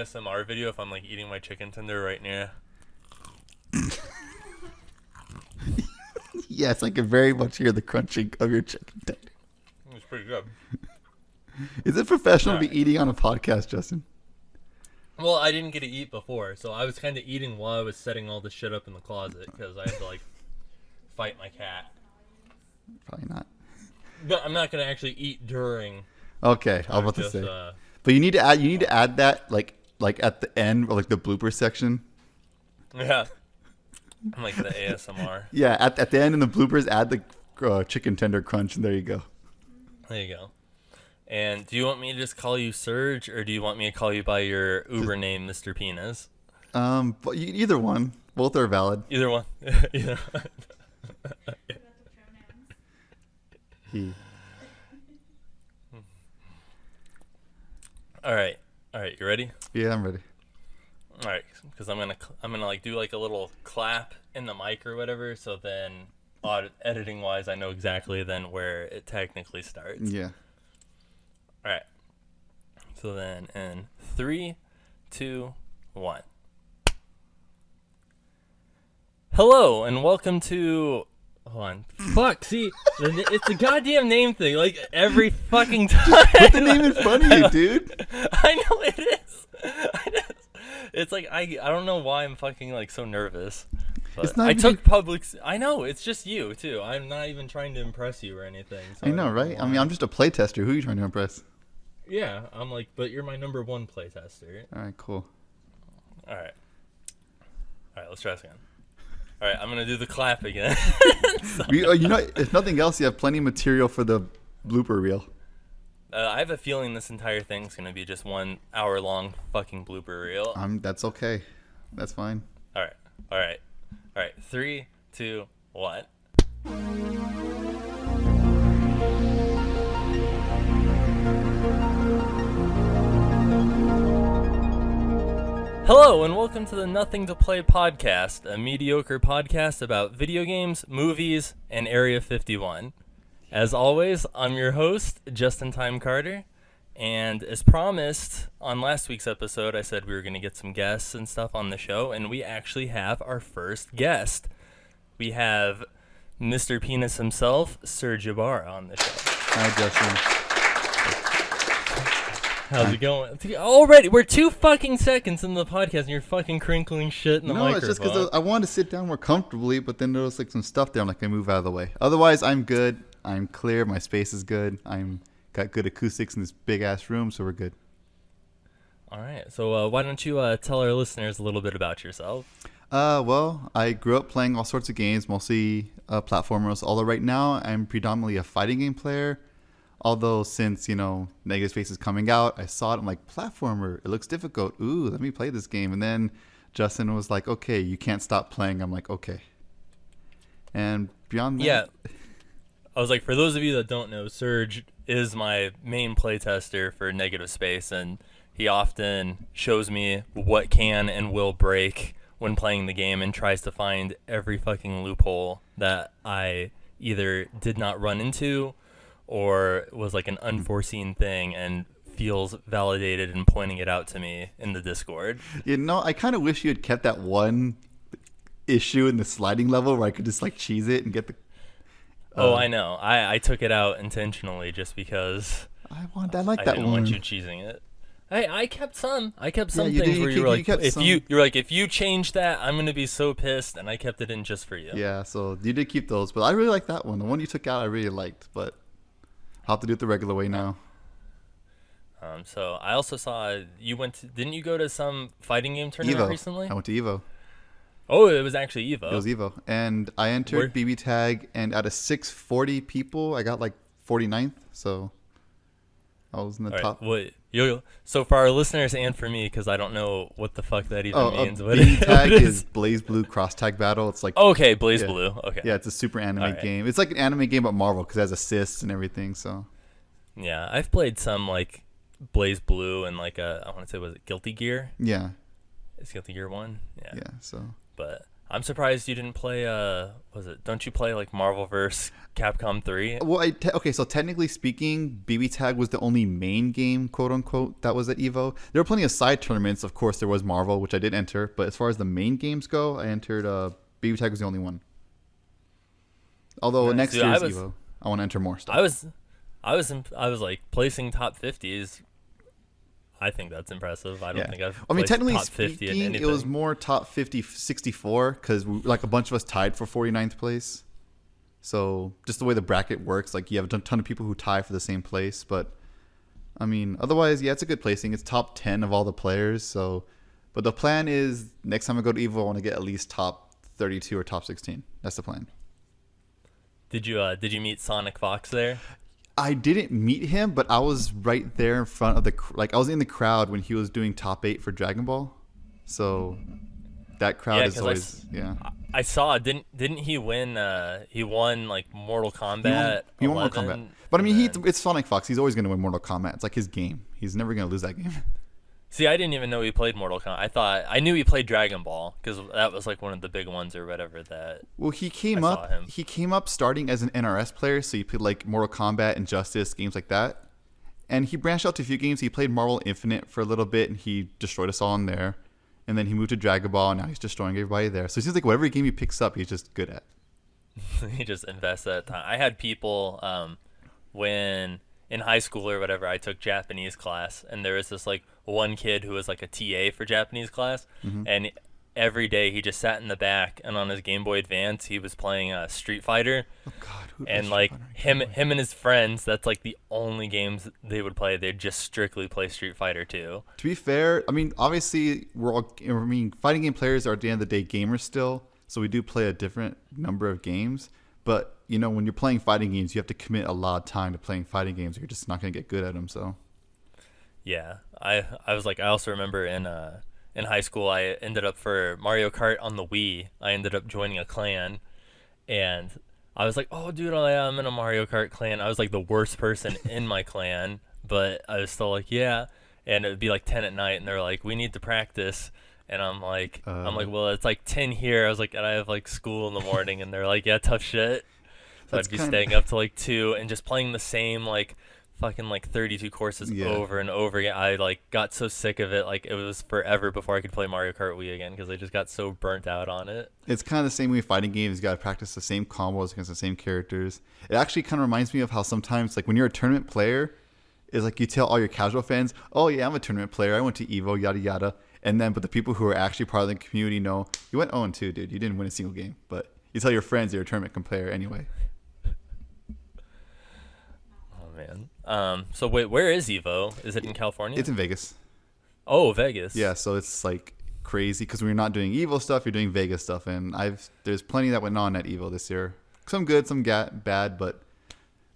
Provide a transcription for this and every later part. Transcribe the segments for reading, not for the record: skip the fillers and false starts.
ASMR video if I'm like eating my chicken tender right now? Yes, I can very much hear the crunching of your chicken tender. It's pretty good. Is it professional to be eating on a podcast, Justin? Well, I didn't get to eat before, so I was kind of eating while I was setting all this shit up in the closet because I had to like fight my cat. Probably not. But I'm not gonna actually eat during. Okay, I was about to say. But you need to add that like at the end or like the blooper section. Yeah. Like the ASMR. Yeah, at the end in the bloopers, add the chicken tender crunch, and there you go. There you go. And do you want me to just call you Serge, or do you want me to call you by your Uber name, Mr. Penis? But either one. Both are valid. Either one. Either one. He. All right. You ready? Yeah, I'm ready. All right, because I'm gonna like do like a little clap in the mic or whatever, so then editing wise, I know exactly then where it technically starts. Yeah. All right. So then, in 3, 2, 1. Hello and welcome to. Hold on. Fuck. See, it's a goddamn name thing. Like every fucking time. Put the name in front of you, dude. I know it is. It's like I don't know why I'm fucking like so nervous. But It's not I even- took public. I know it's just you too. I'm not even trying to impress you or anything. So I know, right? I mean, I'm just a playtester. Who are you trying to impress? Yeah, I'm like, but you're my number one playtester. All right, cool. All right, let's try this again. All right, I'm gonna do the clap again. You know, if nothing else, you have plenty of material for the blooper reel. I have a feeling this entire thing's gonna be just 1 hour long fucking blooper reel. That's okay. That's fine. All right. 3, 2, 1. Hello and welcome to the Nothing to Play podcast, a mediocre podcast about video games, movies, and Area 51. As always, I'm your host, Justin Time Carter, and as promised on last week's episode, I said we were going to get some guests and stuff on the show, and we actually have our first guest. We have Mr. Penis himself, Serge Ybarra, on the show. Hi, Justin. How's it going? Already, we're 2 fucking seconds in the podcast and you're fucking crinkling shit in the microphone. No, it's just because I wanted to sit down more comfortably, but then there was like some stuff there. I'm like, I move out of the way. Otherwise, I'm good. I'm clear. My space is good. I'm got good acoustics in this big ass room, so we're good. All right. So why don't you tell our listeners a little bit about yourself? Well, I grew up playing all sorts of games, mostly platformers. Although right now I'm predominantly a fighting game player. Although since, Negative Space is coming out, I saw it. I'm like, platformer, it looks difficult. Ooh, let me play this game. And then Justin was like, okay, you can't stop playing. I'm like, okay. And beyond that. Yeah. I was like, for those of you that don't know, Serge is my main playtester for Negative Space, and he often shows me what can and will break when playing the game and tries to find every fucking loophole that I either did not run into or was like an unforeseen thing and feels validated in pointing it out to me in the Discord. I kind of wish you had kept that one issue in the sliding level where I could just like cheese it and get the... I know. I took it out intentionally just because I I didn't want you cheesing it. I kept some. I kept some things where you were like, if you change that, I'm gonna be so pissed, and I kept it in just for you. Yeah, so you did keep those, but I really like that one. The one you took out, I really liked, but I'll have to do it the regular way now. So I also saw didn't you go to some fighting game tournament recently? I went to Evo. Oh, it was actually Evo. It was Evo, and I entered BB Tag, and out of 640 people, I got like 49th, so I was in the top. So for our listeners and for me, because I don't know what the fuck that even means. BB Tag is Blaze Blue Cross Tag Battle. It's like Blaze Blue. Okay. Yeah, it's a super anime game. It's like an anime game but Marvel because it has assists and everything. So. Yeah, I've played some like Blaze Blue and like I want to say, was it Guilty Gear? Yeah. It's Guilty Gear 1. Yeah. Yeah. So. But I'm surprised you didn't play. Was it? Don't you play like Marvel vs. Capcom 3? Well, okay, so technically speaking, BB Tag was the only main game, quote unquote, that was at Evo. There were plenty of side tournaments. Of course, there was Marvel, which I did enter. But as far as the main games go, I entered. BB Tag was the only one. Although Nice. next Dude, year's Evo, I want to enter more stuff. I was like placing top 50s. I think that's impressive. I don't think I've. I mean, placed technically top 50 in speaking, anything. it was more top 50, 64 because like a bunch of us tied for 49th place. So just the way the bracket works, like you have a ton of people who tie for the same place. But I mean, otherwise, yeah, it's a good placing. It's top 10 of all the players. So, but the plan is next time I go to Evo, I want to get at least top 32 or top 16. That's the plan. Did you meet Sonic Fox there? I didn't meet him, but I was right there in front of I was in the crowd when he was doing top 8 for Dragon Ball. So that crowd is always, I saw. Didn't he win? He won like Mortal Kombat. He won Mortal Kombat. But I mean, it's Sonic Fox. He's always going to win Mortal Kombat. It's like his game. He's never going to lose that game. See, I didn't even know he played Mortal Kombat. I knew he played Dragon Ball because that was like one of the big ones or whatever that. Well, he came up starting as an NRS player, so he played like Mortal Kombat, Injustice, games like that. And he branched out to a few games. He played Marvel Infinite for a little bit, and he destroyed us all in there. And then he moved to Dragon Ball, and now he's destroying everybody there. So it seems like whatever game he picks up, he's just good at. He just invests that time. I had people when in high school or whatever, I took Japanese class, and there was this like one kid who was like a TA for Japanese class, and every day he just sat in the back, and on his Game Boy Advance he was playing Street Fighter. Oh God! And like him and his friends, that's like the only games they would play. They'd just strictly play Street Fighter 2. To be fair, I mean, obviously fighting game players are at the end of the day gamers still, so we do play a different number of games. But you know, when you're playing fighting games, you have to commit a lot of time to playing fighting games, or you're just not gonna get good at them. So. Yeah, I was like, I also remember in high school, I ended up for Mario Kart on the Wii. I ended up joining a clan, and I was like, oh, dude, I'm in a Mario Kart clan. I was like the worst person in my clan, but I was still like, yeah. And it would be like 10 at night, and they're like, we need to practice. And I'm like, well, it's like 10 here. I was like, and I have like school in the morning, and they're like, yeah, tough shit. So I'd be staying up to like 2 and just playing the same like fucking like 32 courses over and over again. I like got so sick of it. Like it was forever before I could play Mario Kart Wii again because I just got so burnt out on it. It's kind of the same way fighting games. You got to practice the same combos against the same characters. It actually kind of reminds me of how sometimes like when you're a tournament player, is like you tell all your casual fans, oh yeah, I'm a tournament player. I went to Evo, yada yada. And then, but the people who are actually part of the community know you went 0-2, dude. You didn't win a single game, but you tell your friends you're a tournament player anyway. Oh man. So wait, where is Evo? Is it in California? It's in Vegas. Oh, Vegas. Yeah, so it's like crazy because we're not doing Evo stuff. You're doing Vegas stuff, and there's plenty that went on at Evo this year. Some good, some bad, but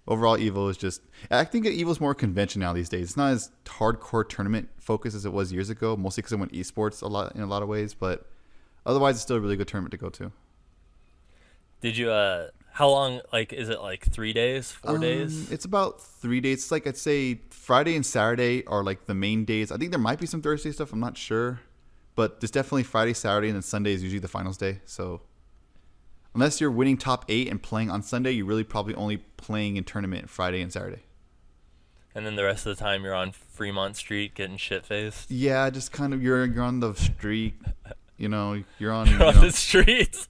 overall, Evo is just. I think Evo's more convention now these days. It's not as hardcore tournament focused as it was years ago. Mostly because it went esports in a lot of ways, but otherwise, it's still a really good tournament to go to. Did you? How long? Like, is it like 3 days, 4 days? It's about 3 days. It's like I'd say Friday and Saturday are like the main days. I think there might be some Thursday stuff. I'm not sure, but there's definitely Friday, Saturday, and then Sunday is usually the finals day. So. Unless you're winning top 8 and playing on Sunday, you're really probably only playing in tournament Friday and Saturday. And then the rest of the time you're on Fremont Street getting shit-faced? Yeah, just kind of you're on the street. You know, you're on the streets.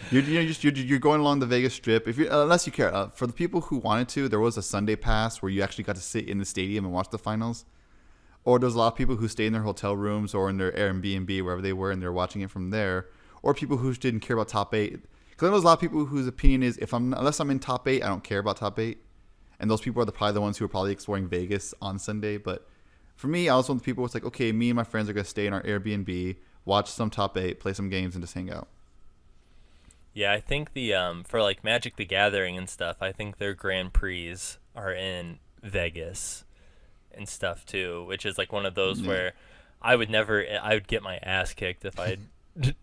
You're going along the Vegas Strip. If you unless you care, for the people who wanted to, there was a Sunday pass where you actually got to sit in the stadium and watch the finals. Or there's a lot of people who stay in their hotel rooms or in their Airbnb, wherever they were, and they're watching it from there. Or people who didn't care about top 8. Because I know there's a lot of people whose opinion is unless I'm in top 8, I don't care about top 8. And those people are probably the ones who are probably exploring Vegas on Sunday. But for me, I was one of the people who was like, okay, me and my friends are going to stay in our Airbnb, watch some top 8, play some games, and just hang out. Yeah, I think the for like Magic the Gathering and stuff, I think their Grand Prix are in Vegas and stuff too, which is like one of those where I would get my ass kicked if I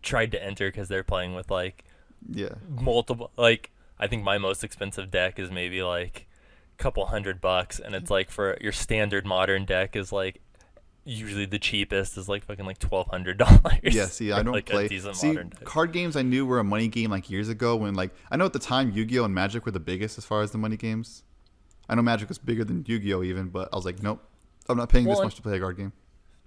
tried to enter because they're playing with like multiple, like I think my most expensive deck is maybe like a couple $100, and it's like for your standard modern deck is like usually the cheapest is like fucking like $1,200. Yeah, see, I don't like play. a decent See, modern deck. card games I knew were a money game like years ago when like I know at the time Yu-Gi-Oh and Magic were the biggest as far as the money games. I know Magic was bigger than Yu-Gi-Oh even, but I was like, nope, I'm not paying this much to play a card game.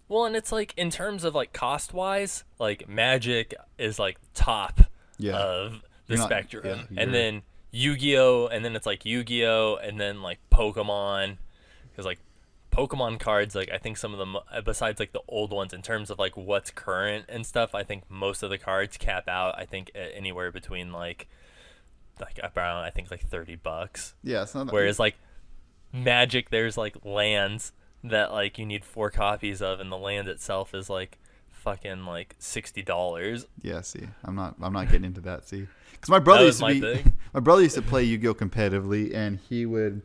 Well, and it's like in terms of like cost wise, like Magic is like top of the spectrum, and then Yu-Gi-Oh, and then it's like Yu-Gi-Oh, and then like Pokemon, because like Pokemon cards, like I think some of them, besides like the old ones, in terms of like what's current and stuff, I think most of the cards cap out. I think at anywhere between like around I think like $30. Yeah, it's not. Whereas like Magic, there's like lands that like you need 4 copies of, and the land itself is like fucking like $60. Yeah, see, I'm not getting into that. See, because my brother used to play Yu-Gi-Oh competitively, and he was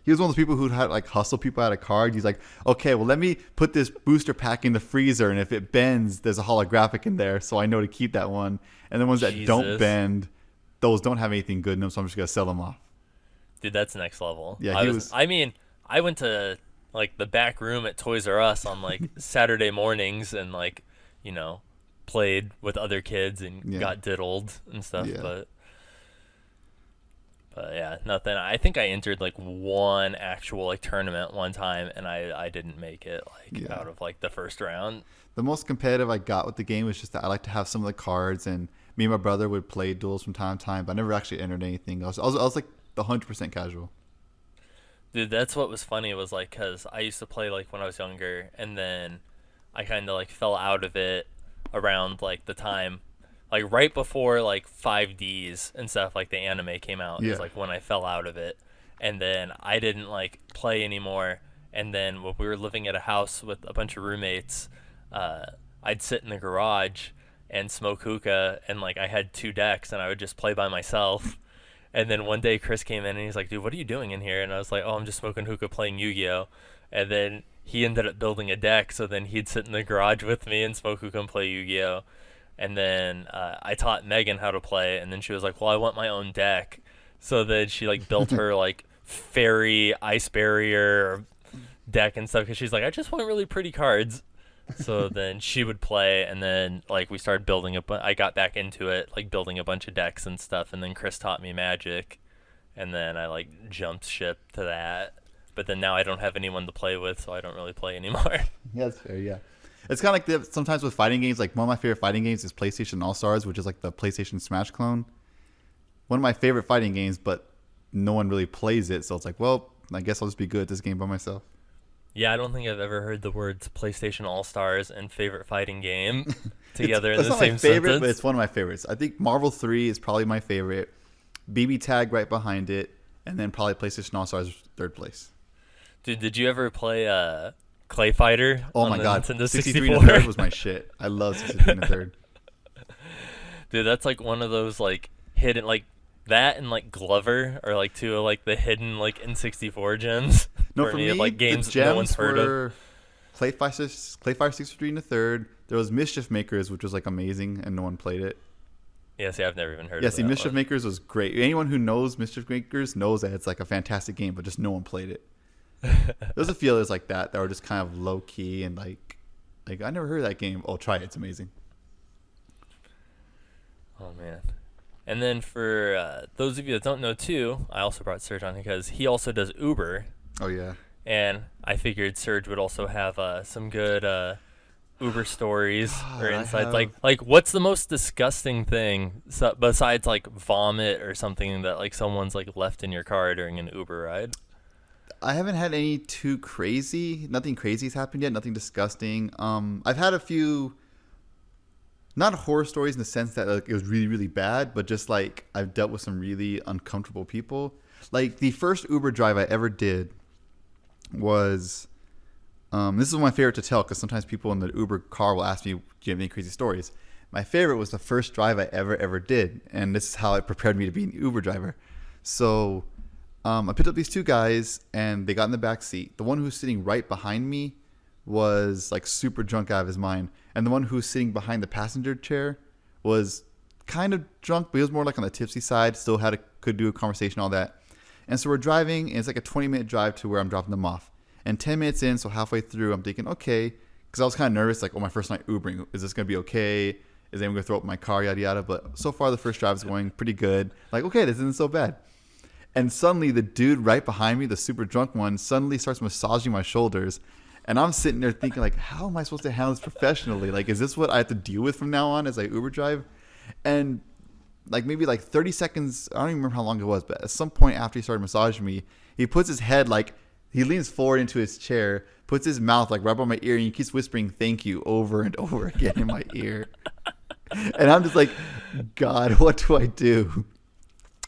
one of those people who'd like hustle people out of cards. He's like, okay, well, let me put this booster pack in the freezer, and if it bends, there's a holographic in there, so I know to keep that one. And the ones that don't bend, those don't have anything good in them, so I'm just gonna sell them off. Dude, that's next level. Yeah, I went to like the back room at Toys R Us on like Saturday mornings and like, you know, played with other kids and got diddled and stuff. But yeah, nothing. I think I entered like one actual like tournament one time, and I didn't make it like out of like the first round. The most competitive I got with the game was just that I like to have some of the cards, and me and my brother would play duels from time to time, but I never actually entered anything. I was like the 100% casual. Dude, that's what was funny was like, cause I used to play like when I was younger, and then I kind of like fell out of it around like the time, like right before like 5Ds and stuff, like the anime came out. Is like when I fell out of it, and then I didn't like play anymore. And then when we were living at a house with a bunch of roommates, I'd sit in the garage and smoke hookah, and like I had 2 decks, and I would just play by myself. And then one day Chris came in and he's like, dude, what are you doing in here? And I was like, oh, I'm just smoking hookah playing Yu-Gi-Oh. And then he ended up building a deck, so then he'd sit in the garage with me and smoke hookah and play Yu-Gi-Oh. And then I taught Megan how to play, and then she was like, well, I want my own deck. So then she like built her like fairy ice barrier deck and stuff, because she's like, I just want really pretty cards. So then she would play, and then like we started building I got back into it, like building a bunch of decks and stuff, and then Chris taught me Magic, and then I like jumped ship to that. But then now I don't have anyone to play with, so I don't really play anymore. Yeah, that's fair. Yeah, it's kind of like sometimes with fighting games. Like one of my favorite fighting games is PlayStation All Stars, which is like the PlayStation Smash clone. One of my favorite fighting games, but no one really plays it, so it's like, well, I guess I'll just be good at this game by myself. Yeah, I don't think I've ever heard the words PlayStation All Stars and favorite fighting game together in the same sentence. It's not my favorite, sentence. but it's one of my favorites. I think Marvel 3 is probably my favorite. BB Tag right behind it, and then probably PlayStation All Stars 3rd place. Dude, did you ever play Clay Fighter? Oh my god, Nintendo 63 and a third was my shit. I love 63 and a third. Dude, that's like one of those like hidden, like that and like Glover are like 2 of like the hidden like N64 gems. No, for me, of, like games the gems no one's heard of. Clayfire 63 and a third. There was Mischief Makers, which was like amazing, and no one played it. Yeah, see, I've never even heard of Yeah, that. see, Mischief Makers was great. Anyone who knows Mischief Makers knows that it's like a fantastic game, but just no one played it. There's a few others like that were just kind of low key and like I never heard of that game. Oh, try it; it's amazing. Oh man. And then for those of you that don't know too, I also brought Serge on because he also does Uber. Oh yeah. And I figured Serge would also have some good Uber stories or insights. Like what's the most disgusting thing besides like vomit or something that like someone's like left in your car during an Uber ride? I haven't had any too crazy. Nothing crazy has happened yet. Nothing disgusting. I've had a few, not horror stories in the sense that like, it was really, really bad, but just like I've dealt with some really uncomfortable people. Like the first Uber drive I ever did was, this is my favorite to tell because sometimes people in the Uber car will ask me, do you have any crazy stories? My favorite was the first drive I ever did, and this is how it prepared me to be an Uber driver. So I picked up these 2 guys, and they got in the back seat. The one who was sitting right behind me was like super drunk out of his mind, and the one who was sitting behind the passenger chair was kind of drunk, but he was more like on the tipsy side. Still could do a conversation, all that. And so we're driving, and it's like a 20-minute drive to where I'm dropping them off. And 10 minutes in, so halfway through, I'm thinking, okay, because I was kind of nervous, like, oh, my first night Ubering, is this gonna be okay? Is anyone gonna throw up my car? Yada yada. But so far, the first drive is going pretty good. Like, okay, this isn't so bad. And suddenly, the dude right behind me, the super drunk one, suddenly starts massaging my shoulders. And I'm sitting there thinking, like, how am I supposed to handle this professionally? Like, is this what I have to deal with from now on as I Uber drive? And like maybe like 30 seconds, I don't even remember how long it was, but at some point after he started massaging me, he puts his head, like, he leans forward into his chair, puts his mouth like right by my ear, and he keeps whispering "thank you" over and over again in my ear. And I'm just like, God, what do I do?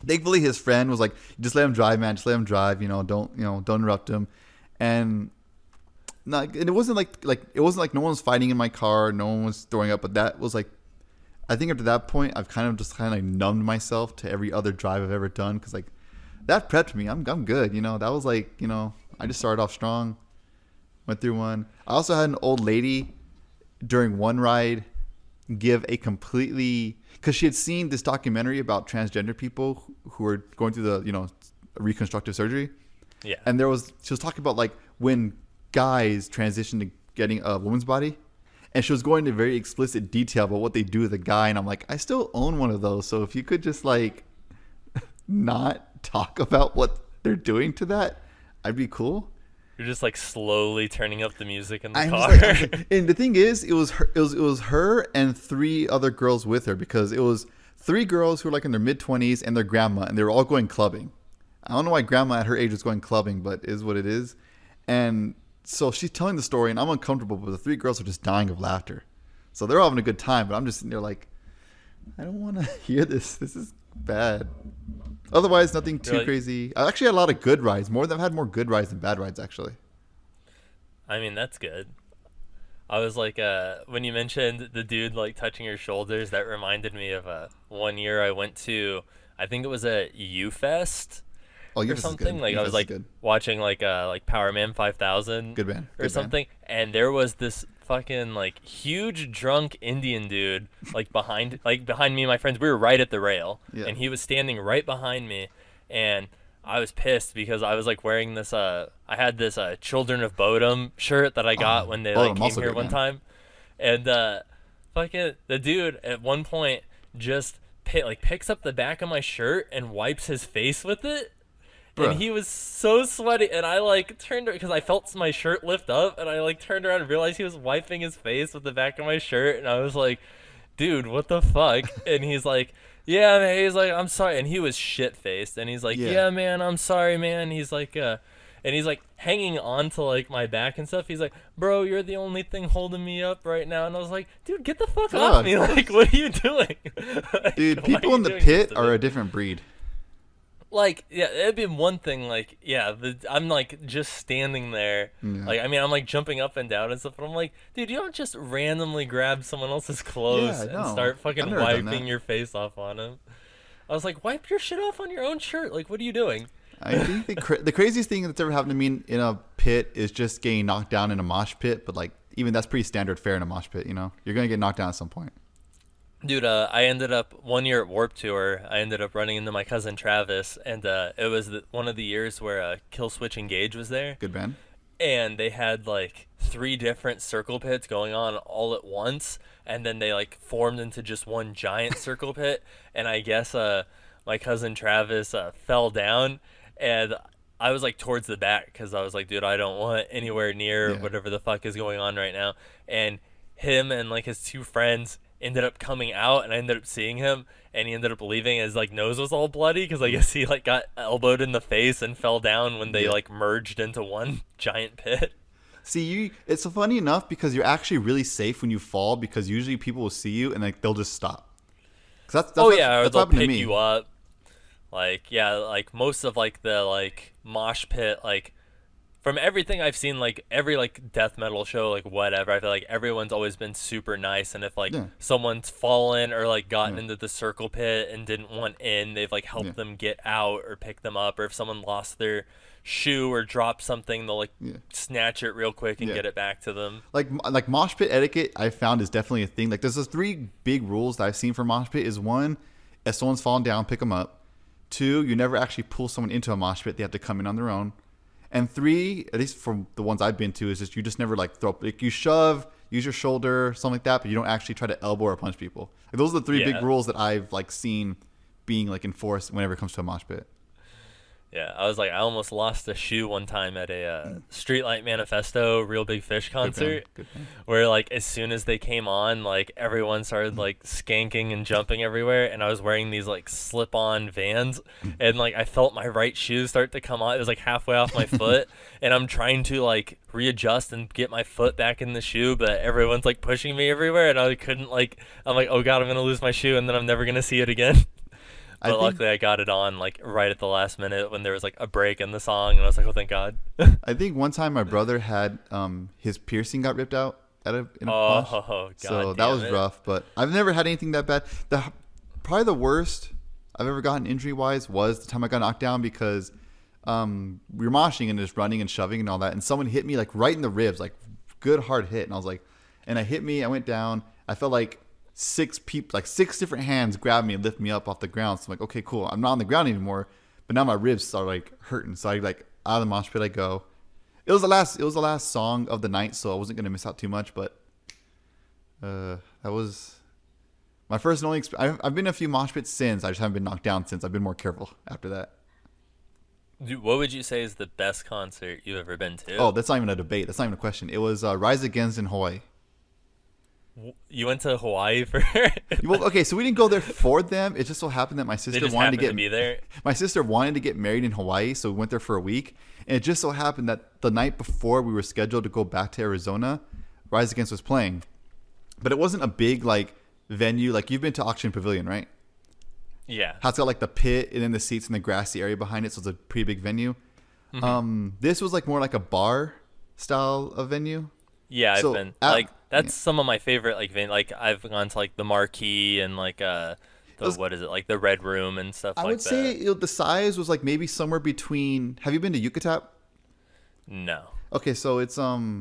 Thankfully, his friend was like, just let him drive, man. Just let him drive. Don't interrupt him. And it wasn't like no one was fighting in my car, no one was throwing up. But that was like, I think after that point, I've kind of like numbed myself to every other drive I've ever done, because like that prepped me. I'm good. That was like, I just started off strong, went through one. I also had an old lady during one ride give a completely, because she had seen this documentary about transgender people who were going through the reconstructive surgery. Yeah. And she was talking about like when guys transition to getting a woman's body, and she was going into very explicit detail about what they do with a guy. And I'm like, I still own one of those, so if you could just like not talk about what they're doing to that, I'd be cool. You're just like slowly turning up the music in the I'm car. just like, and the thing is, it was her and 3 other girls with her, because it was 3 girls who were like in their mid-20s and their grandma, and they were all going clubbing. I don't know why grandma at her age was going clubbing, but it is what it is. And so she's telling the story, and I'm uncomfortable, but the 3 girls are just dying of laughter. So they're all having a good time, but I'm just sitting there like, I don't want to hear this. This is bad. Otherwise, nothing too crazy. I actually had a lot of good rides. I've had more good rides than bad rides, actually. I mean, that's good. I was like, when you mentioned the dude like touching your shoulders, that reminded me of one year I went to, I think it was a U-Fest or something. Like I was like watching like Power Man 5000 good band or something, and there was this fucking like huge drunk Indian dude like behind me and my friends. We were right at the rail, and he was standing right behind me, and I was pissed because I was like wearing this I had this Children of Bodom shirt that I got when they like came here one time, and fucking the dude at one point just picks up the back of my shirt and wipes his face with it. Bruh. And he was so sweaty, and I like turned because I felt my shirt lift up, and I like turned around and realized he was wiping his face with the back of my shirt, and I was like, dude, what the fuck? And he's like, yeah, man. He's like, I'm sorry, and he was shit faced, and he's like, yeah, man, I'm sorry, man. He's like, and he's like hanging on to like my back and stuff. He's like, bro, you're the only thing holding me up right now. And I was like, dude, get the fuck off me! Like, what are you doing? Like, dude, people in the pit are a different breed. Like, yeah, it'd be one thing, like, yeah, I'm, like, just standing there. Yeah. Like, I mean, I'm, like, jumping up and down and stuff, but I'm like, dude, you don't just randomly grab someone else's clothes and start fucking wiping your face off on him. I was like, wipe your shit off on your own shirt. Like, what are you doing? I think the craziest thing that's ever happened to me in a pit is just getting knocked down in a mosh pit, but, like, even that's pretty standard fare in a mosh pit, You're going to get knocked down at some point. Dude, I ended up one year at Warped Tour. I ended up running into my cousin Travis, and it was one of the years where Kill Switch Engage was there. Good band. And they had like 3 different circle pits going on all at once, and then they like formed into just one giant circle pit. And I guess my cousin Travis fell down, and I was like towards the back because I was like, dude, I don't want anywhere near whatever the fuck is going on right now. And him and like his 2 friends ended up coming out, and I ended up seeing him, and he ended up leaving. His like nose was all bloody because I guess he like got elbowed in the face and fell down when they like merged into one giant pit. See, it's funny enough because you're actually really safe when you fall, because usually people will see you and like they'll just stop. That's or they'll pick you up. Like, yeah, like most of like the like mosh pit, like from everything I've seen, like every like death metal show, like whatever, I feel like everyone's always been super nice, and if like someone's fallen or like gotten into the circle pit and didn't want in, they've like helped them get out or pick them up, or if someone lost their shoe or dropped something, they'll like snatch it real quick and get it back to them. Like mosh pit etiquette, I found is definitely a thing. Like there's those 3 big rules that I've seen for mosh pit. Is 1, if someone's fallen down, pick them up. 2, you never actually pull someone into a mosh pit; they have to come in on their own. And 3, at least from the ones I've been to, is just you just never like throw, like you shove, use your shoulder, something like that, but you don't actually try to elbow or punch people. Like, those are the 3 big rules that I've like seen being like enforced whenever it comes to a mosh pit. Yeah, I was like, I almost lost a shoe one time at a Streetlight Manifesto Real Big Fish concert, Good band. where like as soon as they came on, like everyone started like skanking and jumping everywhere, and I was wearing these like slip-on Vans, and like I felt my right shoe start to come on. It was like halfway off my foot, and I'm trying to like readjust and get my foot back in the shoe, but everyone's like pushing me everywhere, and I couldn't like. I'm like, oh god, I'm gonna lose my shoe, and then I'm never gonna see it again. But luckily I got it on like right at the last minute when there was like a break in the song, and I was like, oh, thank God. I think one time my brother had his piercing got ripped out in a mosh. God, so that was rough, but I've never had anything that bad. Probably the worst I've ever gotten injury-wise was the time I got knocked down because we were moshing and just running and shoving and all that, and someone hit me like right in the ribs, like good hard hit, and I was like, and I hit me, I went down, I felt like 6 different hands grabbed me and lifted me up off the ground. So I'm like, okay, cool. I'm not on the ground anymore, but now my ribs start like hurting. So I like out of the mosh pit I go. It was the last song of the night, so I wasn't gonna miss out too much. But that was my first and only experience. I've been in a few mosh pits since. I just haven't been knocked down since. I've been more careful after that. Dude, what would you say is the best concert you've ever been to? Oh, that's not even a debate. That's not even a question. It was Rise Against in Hawaii. You went to Hawaii for? Well, okay, so we didn't go there for them. It just so happened that my sister wanted to be there. My sister wanted to get married in Hawaii, so we went there for a week. And it just so happened that the night before we were scheduled to go back to Arizona, Rise Against was playing. But it wasn't a big like venue. Like, you've been to Auction Pavilion, right? Yeah. How it's got like the pit and then the seats in the grassy area behind it, so it's a pretty big venue. Mm-hmm. This was like more like a bar style of venue. Yeah, I've been that's some of my favorite like I've gone to like the Marquee and like what is it, like the Red Room and stuff like that. I would say the size was like maybe somewhere between. Have you been to Yucatán? No. Okay, so it's so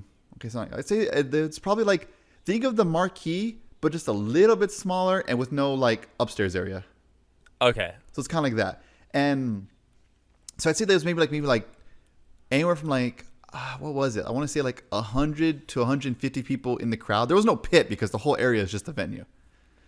I'd say it's probably like, think of the Marquee but just a little bit smaller and with no like upstairs area. Okay. So it's kind of like that, and so I'd say there's maybe like anywhere from like. What was it? I want to say like 100 to 150 people in the crowd. There was no pit because the whole area is just a venue.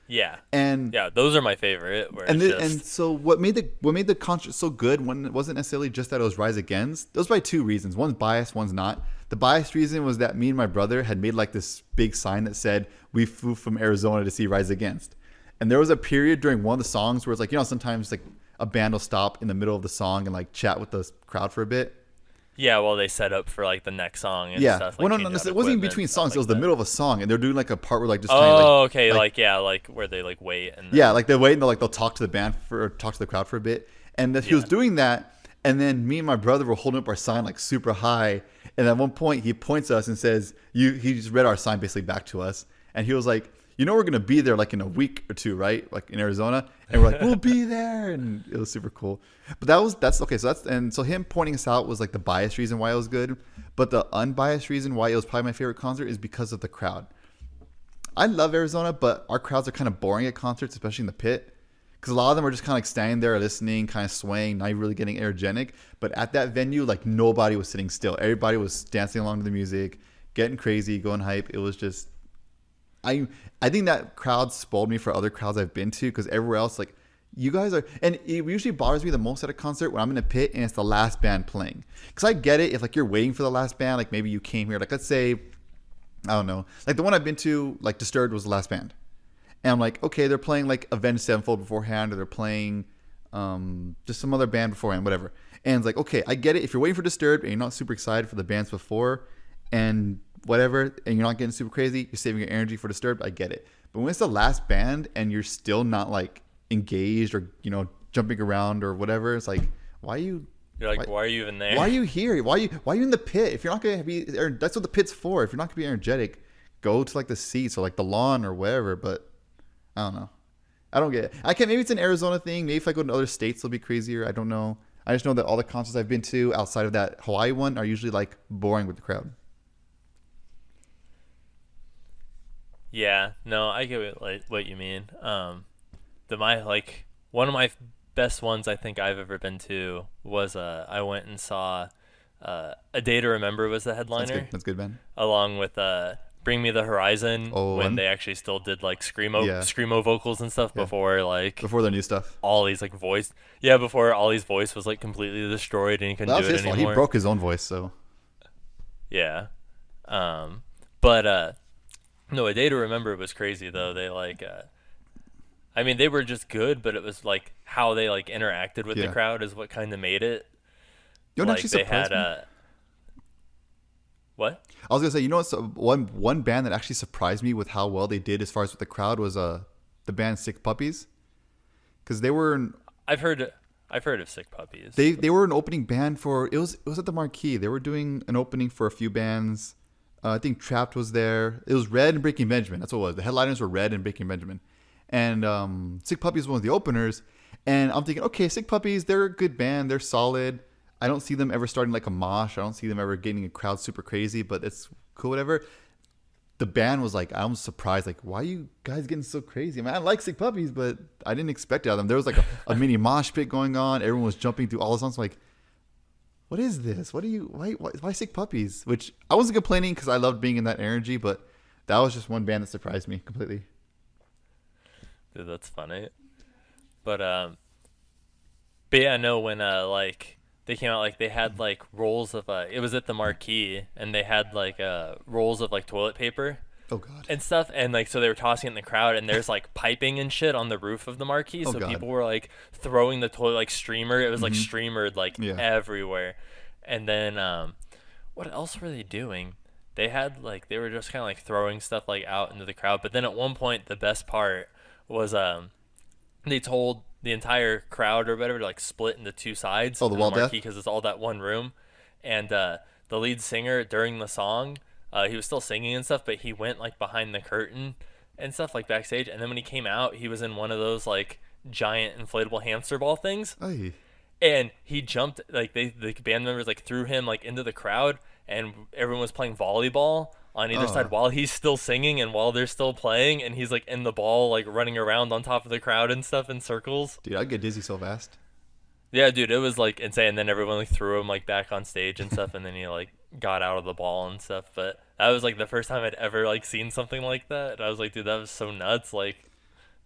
Yeah. And yeah, those are my favorite. And so what made the concert so good when it wasn't necessarily just that it was Rise Against. Those by 2 reasons. One's biased, one's not. The biased reason was that me and my brother had made like this big sign that said, "We flew from Arizona to see Rise Against." And there was a period during one of the songs where it's like, sometimes like a band will stop in the middle of the song and like chat with the crowd for a bit. Yeah, well, they set up for like the next song and stuff. Like, well, no, it wasn't even between songs. It was the middle of a song, and they're doing like a part where like just. Okay, like where they like wait and. Yeah, like they wait and they'll talk to the band or talk to the crowd for a bit, and that he was doing that, and then me and my brother were holding up our sign like super high, and at one point he points at us and says, He just read our sign basically back to us, and he was like, we're gonna be there like in a week or 2, right? Like in Arizona, and we're like, we'll be there, and it was super cool. But that's okay. So him pointing us out was like the biased reason why it was good, but the unbiased reason why it was probably my favorite concert is because of the crowd. I love Arizona, but our crowds are kind of boring at concerts, especially in the pit, because a lot of them are just kind of like standing there listening, kind of swaying, not really getting energetic. But at that venue, like nobody was sitting still. Everybody was dancing along to the music, getting crazy, going hype. It was just. I think that crowd spoiled me for other crowds I've been to, because everywhere else, like, you guys are, and it usually bothers me the most at a concert when I'm in a pit and it's the last band playing. Because I get it if like you're waiting for the last band, like maybe you came here, like let's say, I don't know, like the one I've been to, like Disturbed was the last band, and I'm like, okay, they're playing like Avenged Sevenfold beforehand, or they're playing just some other band beforehand, whatever. And it's like, okay, I get it if you're waiting for Disturbed and you're not super excited for the bands before, and whatever, and you're not getting super crazy, you're saving your energy for Disturbed, I get it. But when it's the last band and you're still not like engaged or jumping around or whatever, it's like, why are you even there? Why are you here? Why are you in the pit? If you're not gonna be, that's what the pit's for. If you're not gonna be energetic, go to like the seats or like the lawn or whatever. But I don't know, I don't get it. Maybe it's an Arizona thing. Maybe if I go to other states it'll be crazier. I don't know. I just know that all the concerts I've been to outside of that Hawaii one are usually like boring with the crowd. Yeah, no, I get what you mean. One of my best ones I think I've ever been to was I went and saw A Day to Remember was the headliner. That's good, man. Along with Bring Me the Horizon, when they actually still did like screamo vocals and stuff before their new stuff. Ollie's like voice. Yeah, before Ollie's voice was like completely destroyed and he couldn't do it anymore. He broke his own voice, so. Yeah. But no, A Day to Remember was crazy though. They I mean, they were just good, but it was like how they like interacted with the crowd is what kind of made it. You know what actually surprised me? What? I was gonna say, you know what's one band that actually surprised me with how well they did as far as with the crowd was the band Sick Puppies, because they were. I've heard of Sick Puppies. They were an opening band for it was at the Marquee. They were doing an opening for a few bands. I think Trapped was there. It was Red and Breaking Benjamin. That's what it was. The headliners were Red and Breaking Benjamin, and Sick Puppies was one of the openers. And I'm thinking, okay, Sick Puppies, they're a good band. They're solid. I don't see them ever starting like a mosh. I don't see them ever getting a crowd super crazy, but it's cool, whatever. The band was like, I was surprised, like, why are you guys getting so crazy? I mean, I like Sick Puppies, but I didn't expect it out of them. There was like a mini mosh pit going on. Everyone was jumping through all the songs. I'm like, what is this? Why Sick Puppies? Which I wasn't complaining because I loved being in that energy, but that was just one band that surprised me completely. Dude, that's funny. But yeah, no, when they came out, like they had like rolls of it was at the Marquee, and they had like rolls of like toilet paper. Oh God. And stuff, and like so they were tossing it in the crowd, and there's like piping and shit on the roof of the Marquee, so people were like throwing the toilet like streamer. It was like streamered like everywhere. And then what else were they doing? They they were just kind of like throwing stuff like out into the crowd. But then at one point, the best part was they told the entire crowd or whatever to like split into two sides. Oh, the wall death? Because it's all that one room. And the lead singer during the song, he was still singing and stuff, but he went like behind the curtain and stuff like backstage. And then when he came out, he was in one of those like giant inflatable hamster ball things. Aye. And he jumped, like the band members like threw him like into the crowd, and everyone was playing volleyball on either side while he's still singing and while they're still playing, and he's like in the ball like running around on top of the crowd and stuff in circles. Dude, I'd get dizzy so fast. Yeah, dude, it was like insane. And then everyone like threw him like back on stage and stuff, and then he like got out of the ball and stuff. But that was like the first time I'd ever like seen something like that. And I was like, dude, that was so nuts, like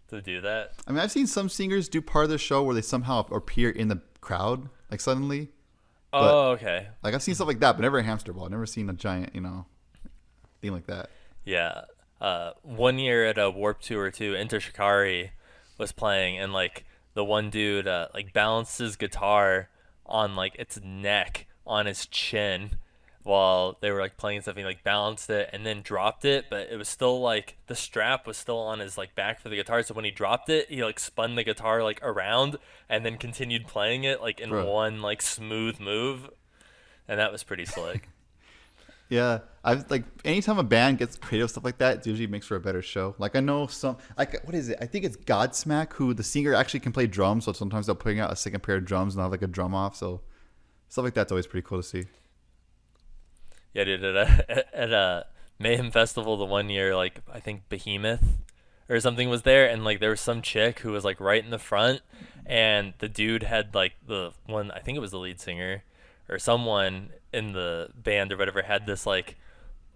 to do that. I mean, I've seen some singers do part of the show where they somehow appear in the crowd, like suddenly. Oh, okay. Like I've seen stuff like that, but never a hamster ball. I've never seen a giant, thing like that. Yeah. 1 year at a Warped Tour too, Enter Shikari was playing, and like the one dude like balanced his guitar on like its neck on his chin while they were like playing stuff. He like balanced it and then dropped it, but it was still like the strap was still on his like back for the guitar. So when he dropped it, he like spun the guitar like around and then continued playing it like in one like smooth move, and that was pretty slick. Yeah, I've like anytime a band gets creative stuff like that, it usually makes for a better show. Like I know some, like what is it? I think it's Godsmack, who the singer actually can play drums, so sometimes they'll putting out a second pair of drums and have like a drum off. So stuff like that's always pretty cool to see. Yeah, dude, at a Mayhem Festival the 1 year, like I think Behemoth or something was there, and like there was some chick who was like right in the front, and the dude had like the one, I think it was the lead singer or someone in the band or whatever, had this like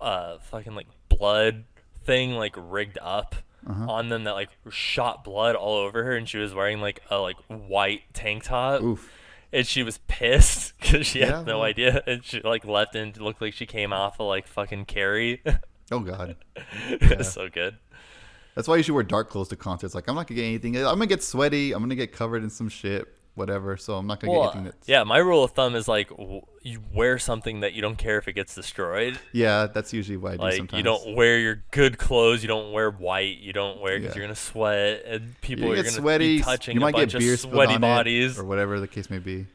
fucking like blood thing like rigged up on them that like shot blood all over her, and she was wearing like a like white tank top. Oof. And she was pissed because she had no idea, and she like left and looked like she came off of like fucking Carrie. Oh God. It was so good. That's why you should wear dark clothes to concerts. Like I'm not gonna get anything. I'm gonna get sweaty. I'm gonna get covered in some shit, whatever. So I'm not gonna get anything that's. Yeah, my rule of thumb is like you wear something that you don't care if it gets destroyed. Yeah, that's usually what I do sometimes. You don't wear your good clothes. You don't wear white. You don't wear because you're gonna sweat, and people are gonna sweaty, be touching you might a bunch get beer of sweaty bodies or whatever the case may be.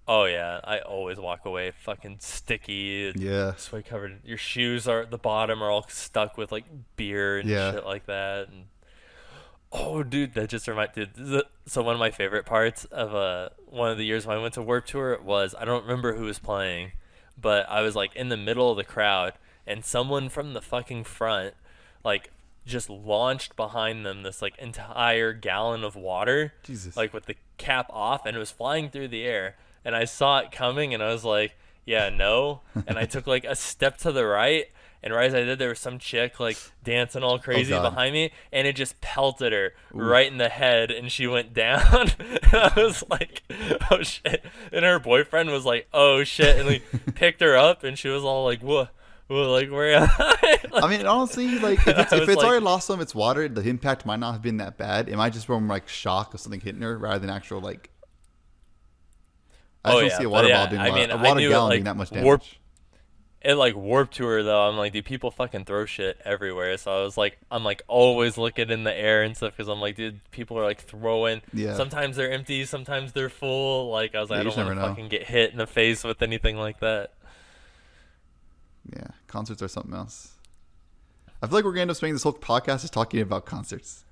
Oh yeah, I always walk away fucking sticky. Yeah. Sweat covered. Your shoes are at the bottom are all stuck with like beer and shit like that. And oh, dude, that just reminded. So one of my favorite parts of one of the years when I went to Warped Tour was, I don't remember who was playing, but I was like in the middle of the crowd, and someone from the fucking front like just launched behind them this like entire gallon of water. Jesus. Like with the cap off, and it was flying through the air. And I saw it coming, and I was like, yeah, no. And I took like a step to the right, and right as I did, there was some chick like dancing all crazy God. behind me, and it just pelted her Ooh. right in the head, and she went down. And I was like, oh shit. And her boyfriend was like, oh shit, and we picked her up, and she was all like, what? Well, like, where am I? Like, I mean, honestly, like if I it's was like- already lost some of its water, the impact might not have been that bad. It might just from like shock of something hitting her rather than actual like. I just don't see a water ball doing a water knew gallon it, doing that much damage. It like warped to her though. I'm like, dude, people fucking throw shit everywhere. So I was like, I'm like always looking in the air and stuff because I'm like, dude, people are like throwing. Yeah. Sometimes they're empty, sometimes they're full. Like I was like, Yeah, I you don't just want never to know. fucking get hit in the face with anything like that. Yeah, concerts are something else. I feel like we're gonna end up spending this whole podcast just talking about concerts.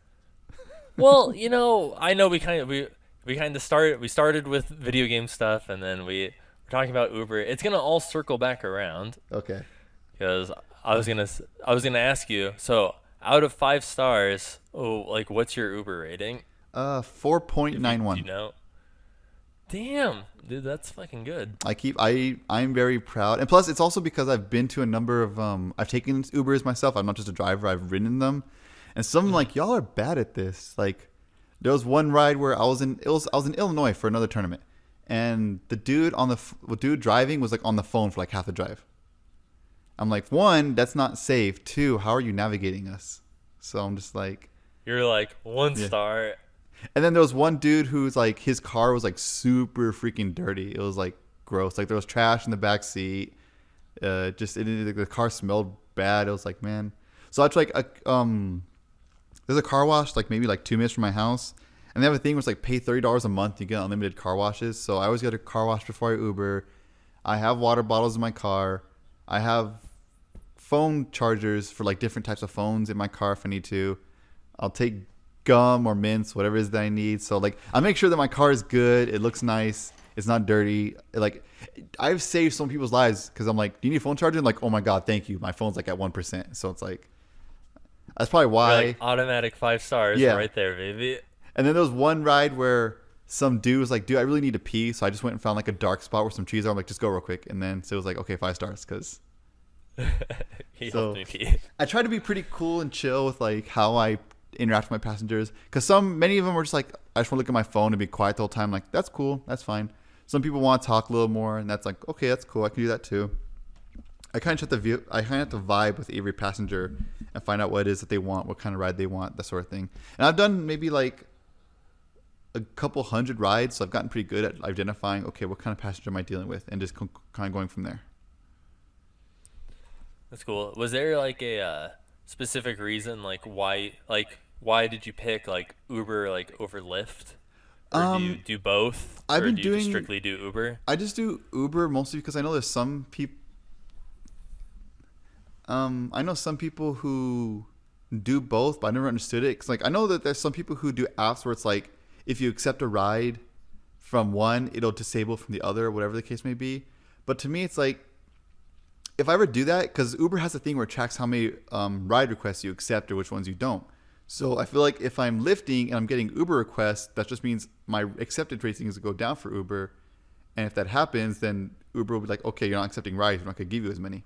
Well, you know, I know we kind of started with video game stuff, and then we're talking about Uber. It's gonna all circle back around Okay. because I was gonna ask you. So out of 5 stars, like what's your Uber rating? 4.91. Do you know? Damn, dude, that's fucking good. I'm very proud, and plus it's also because I've been to a number of I've taken Ubers myself. I'm not just a driver. I've ridden them, and some like y'all are bad at this. Like there was one ride where I was in Illinois for another tournament, and the dude driving was like on the phone for like half the drive. I'm like, 1, that's not safe. 2, how are you navigating us? So I'm just like, You're like 1 star. and then there was one dude who's like, his car was like super freaking dirty. It was like gross. Like there was trash in the back seat. The car smelled bad. It was like, man. So it's like there's a car wash like maybe like 2 minutes from my house, and they have a thing where it's like pay $30 a month, you get unlimited car washes. So I always get a car wash before I Uber. I have water bottles in my car. I have phone chargers for like different types of phones in my car if I need to. I'll take gum or mints, whatever it is that I need. So like I make sure that my car is good. It looks nice. It's not dirty. Like I've saved some people's lives because I'm like, do you need a phone charger? And like, oh my God, thank you. My phone's like at 1%. So it's like, that's probably why. You're like automatic 5 stars right there, baby. And then there was one ride where some dude was like, dude, I really need to pee. So I just went and found like a dark spot where some trees are. I'm like, just go real quick. And then so it was like, okay, 5 stars because. He So- helped me pee. I try to be pretty cool and chill with like how I interact with my passengers, because many of them were just like, I just want to look at my phone and be quiet the whole time. Like that's cool, that's fine. Some people want to talk a little more, and that's like, okay, that's cool, I can do that too. I kind of have to vibe with every passenger and find out what it is that they want, what kind of ride they want, that sort of thing. And I've done maybe like a couple hundred rides, so I've gotten pretty good at identifying, okay, what kind of passenger am I dealing with, and just kind of going from there. That's cool. Was there like a specific reason, like why did you pick like Uber like over Lyft? Or do you do both? I've been do you just doing- strictly do Uber? I just do Uber mostly because I know there's some people. I know some people who do both, but I never understood it. Cause like I know that there's some people who do apps where it's like if you accept a ride from one, it'll disable from the other, whatever the case may be. But to me, it's like if I ever do that, because Uber has a thing where it tracks how many ride requests you accept or which ones you don't. So I feel like if I'm lifting and I'm getting Uber requests, that just means my accepted rating is to go down for Uber. And if that happens, then Uber will be like, okay, you're not accepting rides. We're not going to give you as many.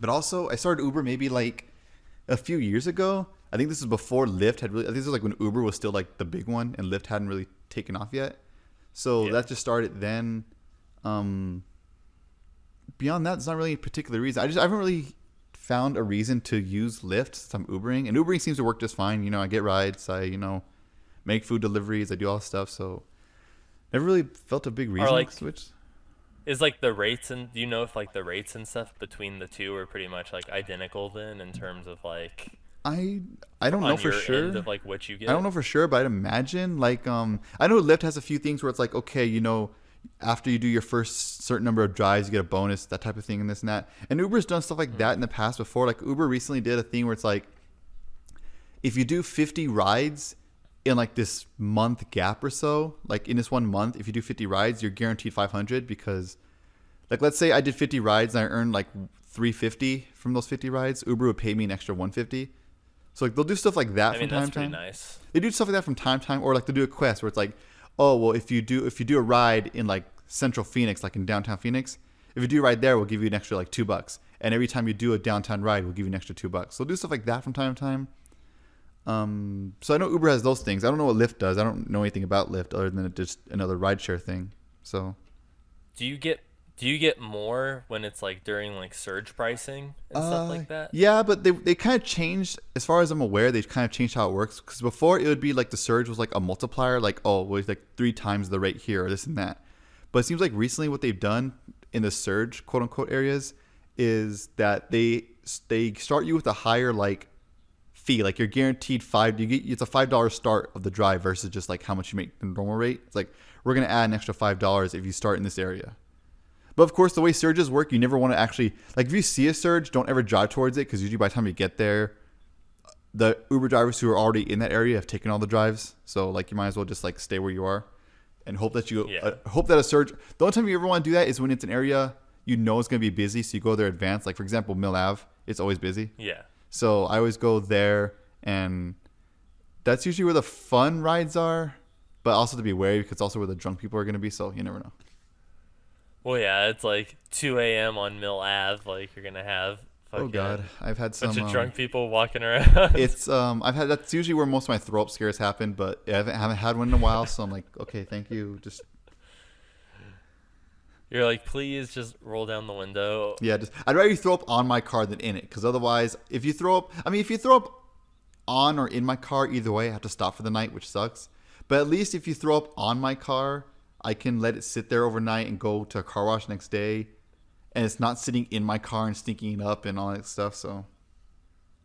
But also, I started Uber maybe like a few years ago. I think this is before Lyft had really, I think this was like when Uber was still like the big one and Lyft hadn't really taken off yet. So that just started then. Beyond that, there's not really a particular reason. I haven't really found a reason to use Lyft since I'm Ubering. And Ubering seems to work just fine. You know, I get rides. I, make food deliveries. I do all this stuff. So never really felt a big reason like- to switch. Is like the rates, and do you know if like the rates and stuff between the two are pretty much like identical then in terms of like I don't know on for your sure. end of like what you get? I don't know for sure, but I'd imagine like I know Lyft has a few things where it's like, okay, after you do your first certain number of drives, you get a bonus, that type of thing, and this and that. And Uber's done stuff like that in the past before. Like Uber recently did a thing where it's like, if you do 50 rides in like this month gap or so, like in this 1 month, if you do 50 rides, you're guaranteed 500 because, like, let's say I did 50 rides and I earned like 350 from those 50 rides, Uber would pay me an extra 150. So like they'll do stuff like that I from mean, time that's to pretty time. nice. They do stuff like that from time to time, or like they do a quest where it's like, oh well, if you do a ride in like Central Phoenix, like in downtown Phoenix, if you do a ride there, we'll give you an extra like $2. And every time you do a downtown ride, we'll give you an extra $2. So we'll do stuff like that from time to time. So I know Uber has those things. I don't know what Lyft does. I don't know anything about Lyft other than just another rideshare thing. So do you get more when it's like during like surge pricing and stuff like that? Yeah, but they kind of changed, as far as I'm aware, they kind of changed how it works. Because before it would be like the surge was like a multiplier, like, oh, well, it's like 3 times the rate here or this and that. But it seems like recently what they've done in the surge, quote unquote, areas is that they start you with a higher like fee. Like you're guaranteed it's a $5 start of the drive versus just like how much you make the normal rate. It's like, we're going to add an extra $5 if you start in this area. But of course, the way surges work, you never want to actually, like if you see a surge, don't ever drive towards it, because usually by the time you get there, the Uber drivers who are already in that area have taken all the drives. So like you might as well just like stay where you are and hope that hope that a surge. The only time you ever want to do that is when it's an area you know it's going to be busy, so you go there advanced. Like for example, Mill Ave, it's always busy. Yeah. So I always go there, and that's usually where the fun rides are, but also to be wary because it's also where the drunk people are going to be. So you never know. Well, yeah, it's like 2 a.m. on Mill Ave. Like you're gonna have oh god, I've had some bunch of drunk people walking around. It's that's usually where most of my throw up scares happen, but I haven't had one in a while, so I'm like, okay, thank you. Just you're like, please just roll down the window. Yeah, I'd rather you throw up on my car than in it, because otherwise, if you throw up on or in my car, either way, I have to stop for the night, which sucks. But at least if you throw up on my car, I can let it sit there overnight and go to a car wash next day, and it's not sitting in my car and stinking up and all that stuff. So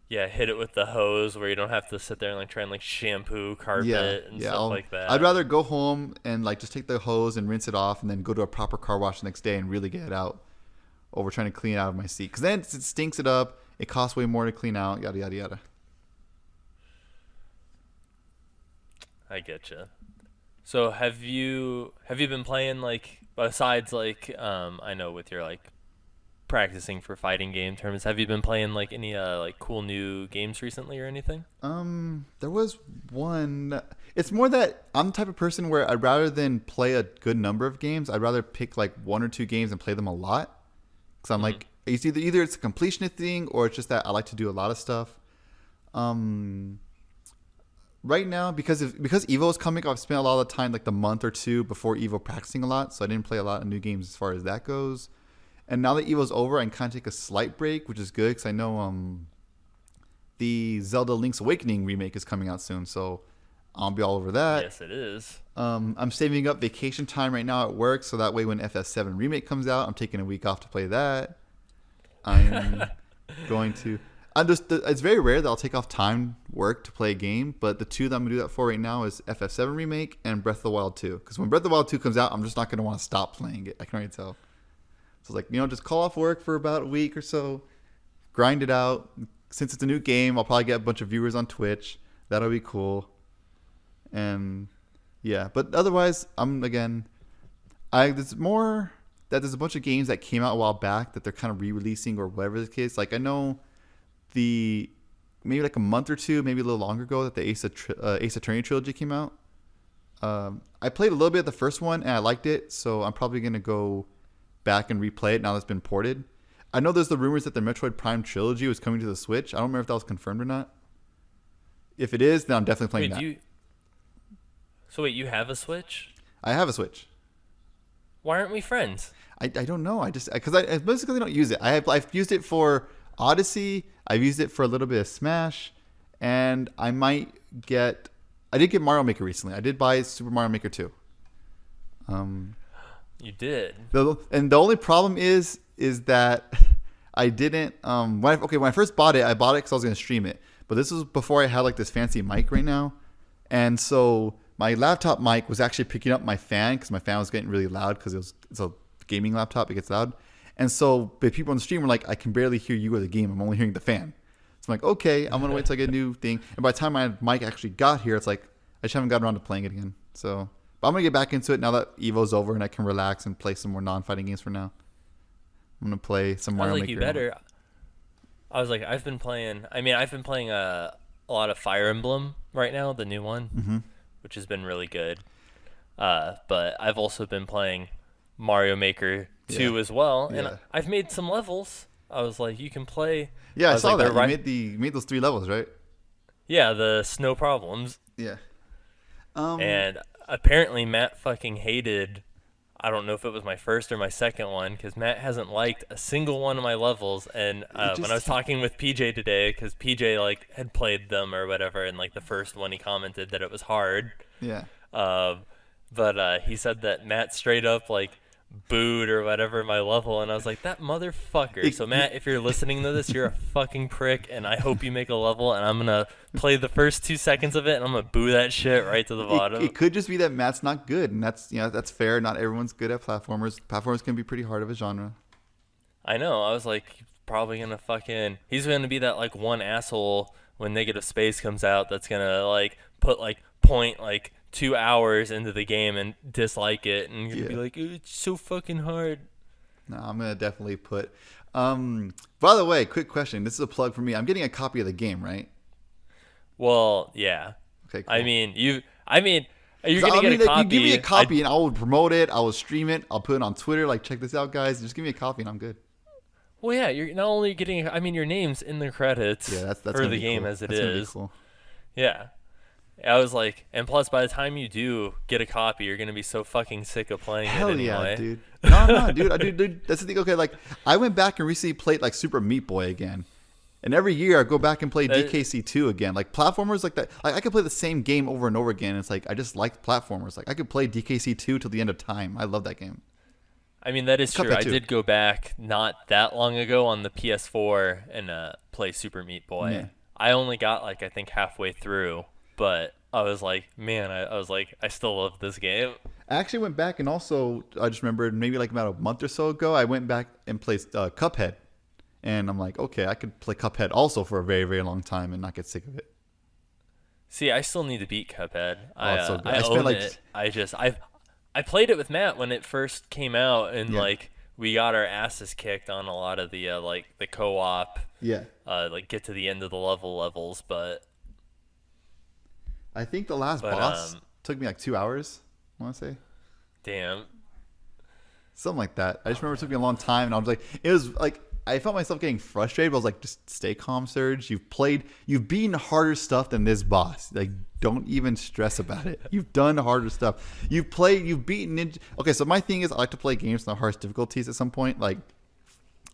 yeah, hit it with the hose where you don't have to sit there and like try and like shampoo carpet and stuff like that. I'd rather go home and like just take the hose and rinse it off, and then go to a proper car wash the next day and really get it out, over trying to clean it out of my seat, because then it stinks it up. It costs way more to clean out. Yada yada yada. I getcha. So have you been playing, like, besides like I know with your like practicing for fighting game tournaments, have you been playing like any like cool new games recently or anything? There was one. It's more that I'm the type of person where I'd rather than play a good number of games, I'd rather pick like 1 or 2 games and play them a lot. Because I'm like, it's either it's a completionist thing, or it's just that I like to do a lot of stuff. Right now, because Evo is coming, I've spent a lot of the time, like the month or 2 before Evo, practicing a lot. So I didn't play a lot of new games as far as that goes. And now that Evo's over, I can kind of take a slight break, which is good, because I know the Zelda Link's Awakening remake is coming out soon. So I'll be all over that. Yes, it is. I'm saving up vacation time right now at work, so that way when FF7 remake comes out, I'm taking a week off to play that. I'm going to... it's very rare that I'll take off time work to play a game, but the 2 that I'm going to do that for right now is FF7 Remake and Breath of the Wild 2. Because when Breath of the Wild 2 comes out, I'm just not going to want to stop playing it. I can already tell. So it's like, just call off work for about a week or so, grind it out. Since it's a new game, I'll probably get a bunch of viewers on Twitch. That'll be cool. And yeah, but otherwise, there's more that there's a bunch of games that came out a while back that they're kind of re-releasing or whatever the case. Like I know maybe like a month or 2, maybe a little longer ago, that the Ace Attorney trilogy came out. I played a little bit of the first one and I liked it, so I'm probably gonna go back and replay it now that it's been ported. I know there's the rumors that the Metroid Prime trilogy was coming to the Switch. I don't remember if that was confirmed or not. If it is, then I'm definitely playing that. So wait, you have a Switch? I have a Switch. Why aren't we friends? I don't know. I basically don't use it. I've used it for Odyssey. I've used it for a little bit of Smash, and I did get Mario Maker recently. I did buy Super Mario Maker 2. You did. And the only problem is that I didn't. When I first bought it, I bought it because I was going to stream it. But this was before I had like this fancy mic right now, and so my laptop mic was actually picking up my fan, because my fan was getting really loud, because it's a gaming laptop. It gets loud. And so the people on the stream were like, I can barely hear you or the game. I'm only hearing the fan. So I'm like, okay, I'm going to wait till I get a new thing. And by the time my mic actually got here, it's like, I just haven't gotten around to playing it again. So, but I'm going to get back into it now that Evo's over and I can relax and play some more non-fighting games for now. I'm going to play some Mario Maker. You better. I was like, I've been playing a lot of Fire Emblem right now, the new one, which has been really good. But I've also been playing Mario Maker 2 as well, and Yeah. I've made some levels. I was like, you can play. Yeah, I was saw like, that. they're You made those 3 levels, right? Yeah, the snow problems. Yeah. And apparently Matt fucking hated. I don't know if it was my first or my second one, because Matt hasn't liked a single one of my levels. And when I was talking with PJ today, because PJ like had played them or whatever, and like the first one he commented that it was hard. Yeah. But he said that Matt straight up like booed or whatever my level, and I was like, that motherfucker. So Matt, if you're listening to this, you're a fucking prick, and I hope you make a level, and I'm gonna play the first 2 seconds of it, and I'm gonna boo that shit right to the bottom. It could just be that Matt's not good, and that's fair. Not everyone's good at platformers. Platformers can be pretty hard of a genre. I know. I was like, he's gonna be that like one asshole when Negative Space comes out that's gonna like put like point like 2 hours into the game and dislike it, and gonna be like, it's so fucking hard. No, I'm gonna definitely put. By the way, quick question. This is a plug for me. I'm getting a copy of the game, right? Well, yeah. Okay. Cool. Are you gonna get a copy? You give me a copy, and I will promote it. I will stream it. I'll put it on Twitter. Like, check this out, guys. Just give me a copy, and I'm good. Well, yeah. You're not only getting. Your name's in the credits. Yeah, that's for the game cool. as it that's is. Cool. Yeah. I was like, and plus, by the time you do get a copy, you're gonna be so fucking sick of playing Hell it anyway. yeah, dude. No, dude. That's the thing. Okay, like I went back and recently played like Super Meat Boy again, and every year I go back and play DKC2 again. Like platformers like that. Like I could play the same game over and over again. It's like I just like platformers. Like I could play DKC2 till the end of time. I love that game. That is true. Cuphead I too. did go back not that long ago on the PS4 and play Super Meat Boy. Yeah. I only got like I think halfway through, but I was like, man, I was like, I still love this game. I actually went back and also I just remembered maybe like about a month or so ago I went back and played Cuphead, and I'm like, okay, I could play Cuphead also for a very, very long time and not get sick of it. See, I still need to beat Cuphead. It's so good. I spent own like it. I played it with Matt when it first came out, and like we got our asses kicked on a lot of the like the co-op. Yeah. Like get to the end of the levels, but I think the last boss took me like 2 hours, I want to say. Damn. Something like that. I just remember it took me a long time, and I was like, it was like, I felt myself getting frustrated, but I was like, just stay calm, Serge. You've beaten harder stuff than this boss. Like, don't even stress about it. You've done harder stuff. You've beaten Ninja. Okay, so my thing is I like to play games on the hardest difficulties at some point. Like,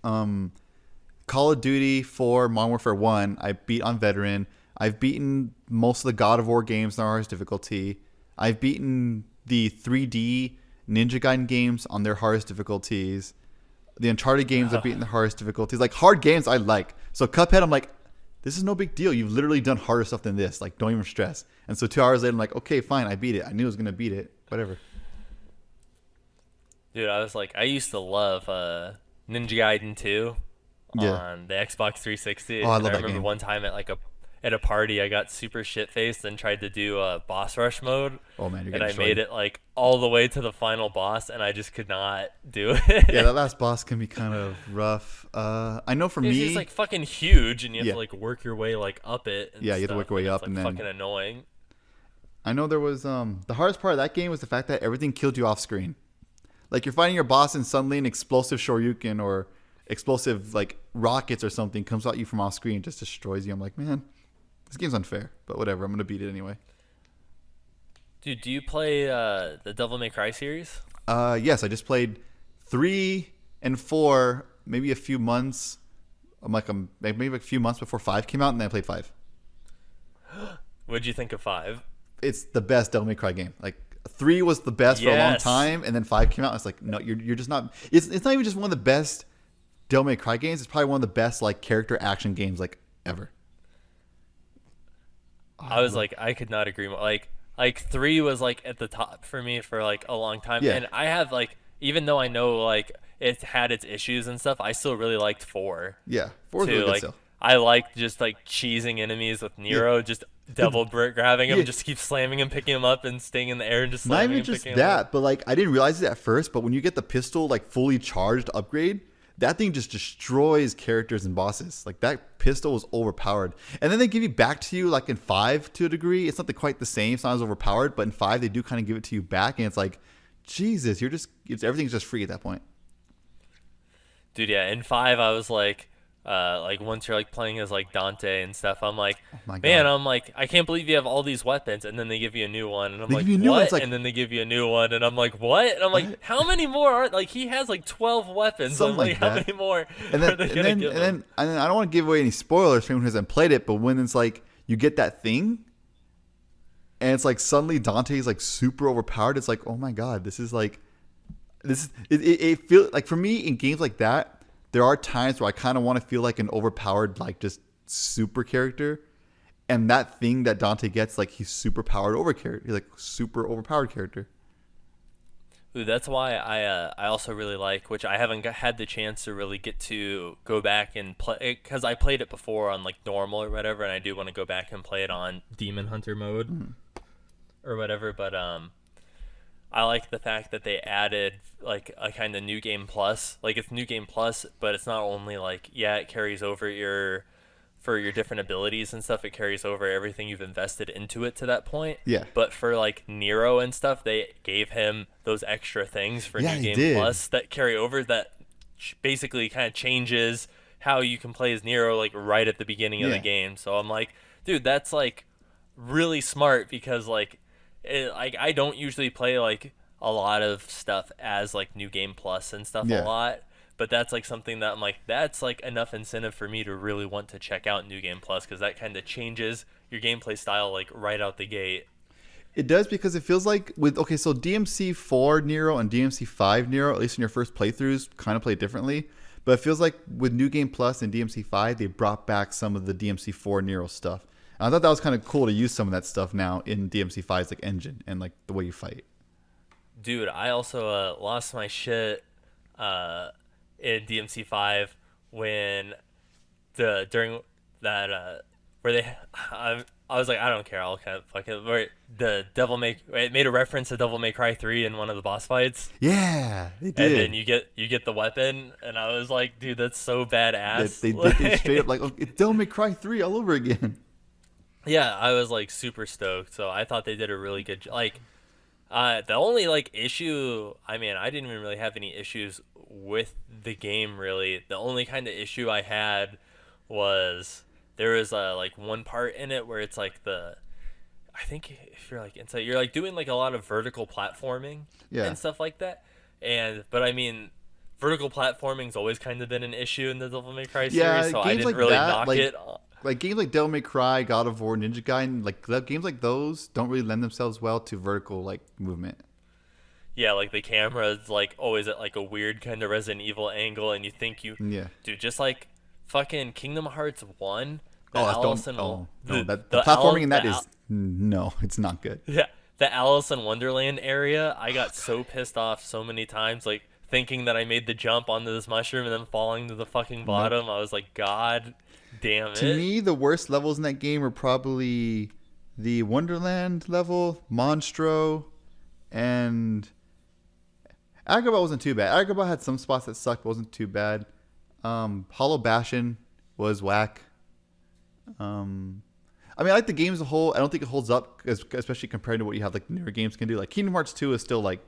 Call of Duty 4, Modern Warfare 1, I beat on Veteran. I've beaten most of the God of War games on their hardest difficulty. I've beaten the 3D Ninja Gaiden games on their hardest difficulties. The Uncharted games I've beaten the hardest difficulties. Like, hard games I like. So Cuphead, I'm like, this is no big deal. You've literally done harder stuff than this. Like, don't even stress. And so 2 hours later, I'm like, okay, fine, I beat it. I knew I was going to beat it. Whatever. Dude, I was like, I used to love Ninja Gaiden 2 on the Xbox 360. Oh, I love that remember game. one time at a party, I got super shit-faced and tried to do boss rush mode. Oh, man, you're and getting I destroyed. made it like all the way to the final boss, and I just could not do it. Yeah, that last boss can be kind of rough. I know for me, It's like fucking huge, and you have to like work your way like up it. And Yeah, you have to work your way it's, up, like, and then fucking annoying. I know there was the hardest part of that game was the fact that everything killed you off screen. Like you're fighting your boss and suddenly an explosive shoryuken or explosive like rockets or something comes at you from off screen and just destroys you. I'm like, man, this game's unfair, but whatever. I'm gonna beat it anyway. Dude, do you play the Devil May Cry series? Yes, I just played 3 and 4, maybe a few months. Maybe a few months before 5 came out, and then I played 5. What'd you think of 5? It's the best Devil May Cry game. Like 3 was the best for a long time, and then 5 came out. And it's like, no, you're just not. It's not even just one of the best Devil May Cry games. It's probably one of the best like character action games like ever. I was like, I could not agree more. Like 3 was like at the top for me for like a long time, Yeah. and I have like, even though I know like it had its issues and stuff, I still really liked 4. Yeah, 4 is Too. really good Like still. I liked just like cheesing enemies with Nero, just double grabbing him, Yeah. just keep slamming him, picking him up, and staying in the air and just Not slamming even him, just picking him up. that, but like I didn't realize it at first. But when you get the pistol like fully charged upgrade, that thing just destroys characters and bosses. Like that pistol was overpowered, and then they give you back to you like in 5 to a degree. It's not quite the same. It's not as overpowered, but in 5 they do kind of give it to you back, and it's like, Jesus, everything's just free at that point. Dude, yeah, in 5 I was like once you're like playing as like Dante and stuff, I'm like, Oh my man, god. I'm like, I can't believe you have all these weapons, and then they give you a new one, and I'm They like, give you a new one. It's what? like And then they give you a new one, and I'm like, what? And I'm like, what? how many more are like he has like 12 weapons? I'm Something like, like how that. many more And are then they and gonna then give and him? then and then I don't want to give away any spoilers for anyone who hasn't played it, but when it's like you get that thing and it's like suddenly Dante's like super overpowered, it's like, oh my god, this is like it feels like, for me in games like that, there are times where I kind of want to feel like an overpowered, like just super character, and that thing that Dante gets, like he's super powered over character, he's like super overpowered character. Ooh, that's why I also really like, which I haven't had the chance to really get to go back and play, because I played it before on like normal or whatever, and I do want to go back and play it on Demon Hunter mode or whatever. But I like the fact that they added like a kind of new game plus. Like it's new game plus, but it's not only like, yeah, it carries over your different abilities and stuff. It carries over everything you've invested into it to that point. Yeah. But for like Nero and stuff, they gave him those extra things for Yeah, new he game did. plus that carry over, that basically kind of changes how you can play as Nero like right at the beginning of the Yeah. game. So I'm like, dude, that's like really smart, because like like I don't usually play like a lot of stuff as like new game plus and stuff Yeah. a lot, but that's like something that I'm like, that's like enough incentive for me to really want to check out new game plus, because that kind of changes your gameplay style like right out the gate. It does, because it feels like with, okay, so DMC 4 Nero and DMC 5 Nero, at least in your first playthroughs, kind of play differently. But it feels like with New Game Plus and DMC 5, they brought back some of the DMC 4 Nero stuff. And I thought that was kind of cool to use some of that stuff now in DMC 5's like engine and like the way you fight. Dude, I also lost my shit in DMC 5 when during that where I was like, I don't care, I'll kind of fucking, where the it made a reference to Devil May Cry 3 in one of the boss fights, Yeah, they and did. then you get the weapon, and I was like, dude, that's so badass. They straight up like, oh, it's Devil May Cry 3 all over again. Yeah, I was like super stoked. So I thought they did a really good like the only like issue, I mean, I didn't even really have any issues with the game really. The only kind of issue I had was there was like one part in it where it's like I think if you're like inside, you're like doing like a lot of vertical platforming Yeah. and stuff like that. But I mean, vertical platforming's always kind of been an issue in the Devil May Cry series, Yeah, so I games didn't like really that, knock like, it. Like games like Devil May Cry, God of War, Ninja Gaiden, like games like those don't really lend themselves well to vertical like movement. Yeah, like the camera is like always at like a weird kind of Resident Evil angle, and you think Yeah. dude, just like fucking Kingdom Hearts 1. The Oh, that's Alice in no, the, that the the platforming Al- in that the is Al- no, it's not good. yeah, the Alice in Wonderland area. I got so pissed off so many times, like thinking that I made the jump onto this mushroom and then falling to the fucking bottom. I was like, God damn it. To me, the worst levels in that game are probably the Wonderland level, Monstro, and Agrabah wasn't too bad. Agrabah had some spots that sucked, but wasn't too bad. Hollow Bastion was whack. I mean, I like the game as a whole. I don't think it holds up, especially compared to what you have like newer games can do. Like Kingdom Hearts 2 is still like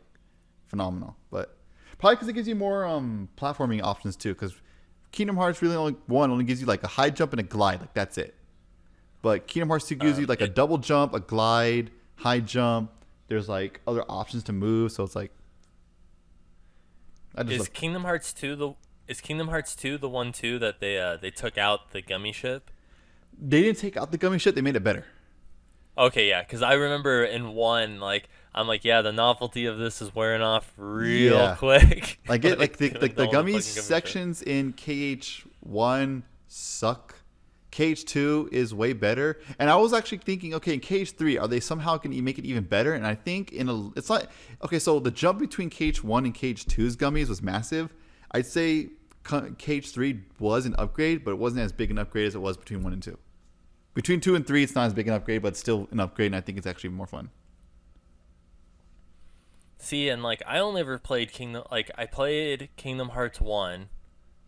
phenomenal, but probably because it gives you more platforming options too. Because Kingdom Hearts really only gives you like a high jump and a glide, like that's it. But Kingdom Hearts 2 gives you like a double jump, a glide, high jump. There's like other options to move, so it's like Is Kingdom Hearts 2 the one too that they took out the gummy ship? they didn't take out the gummy shit. They made it better. Okay, yeah, because I remember in 1, like, I'm like, yeah, the novelty of this is wearing off real quick. Like it, like the all gummies fucking gummy sections in KH1 suck. KH2 is way better, and I was actually thinking, okay, in KH3, are they somehow going to make it even better? And I think it's like, okay, so the jump between KH1 and KH2's gummies was massive. I'd say KH3 was an upgrade, but it wasn't as big an upgrade as it was between 1 and 2. Between 2 and 3, it's not as big an upgrade, but it's still an upgrade, and I think it's actually more fun. See, and like I only ever played I played Kingdom Hearts 1.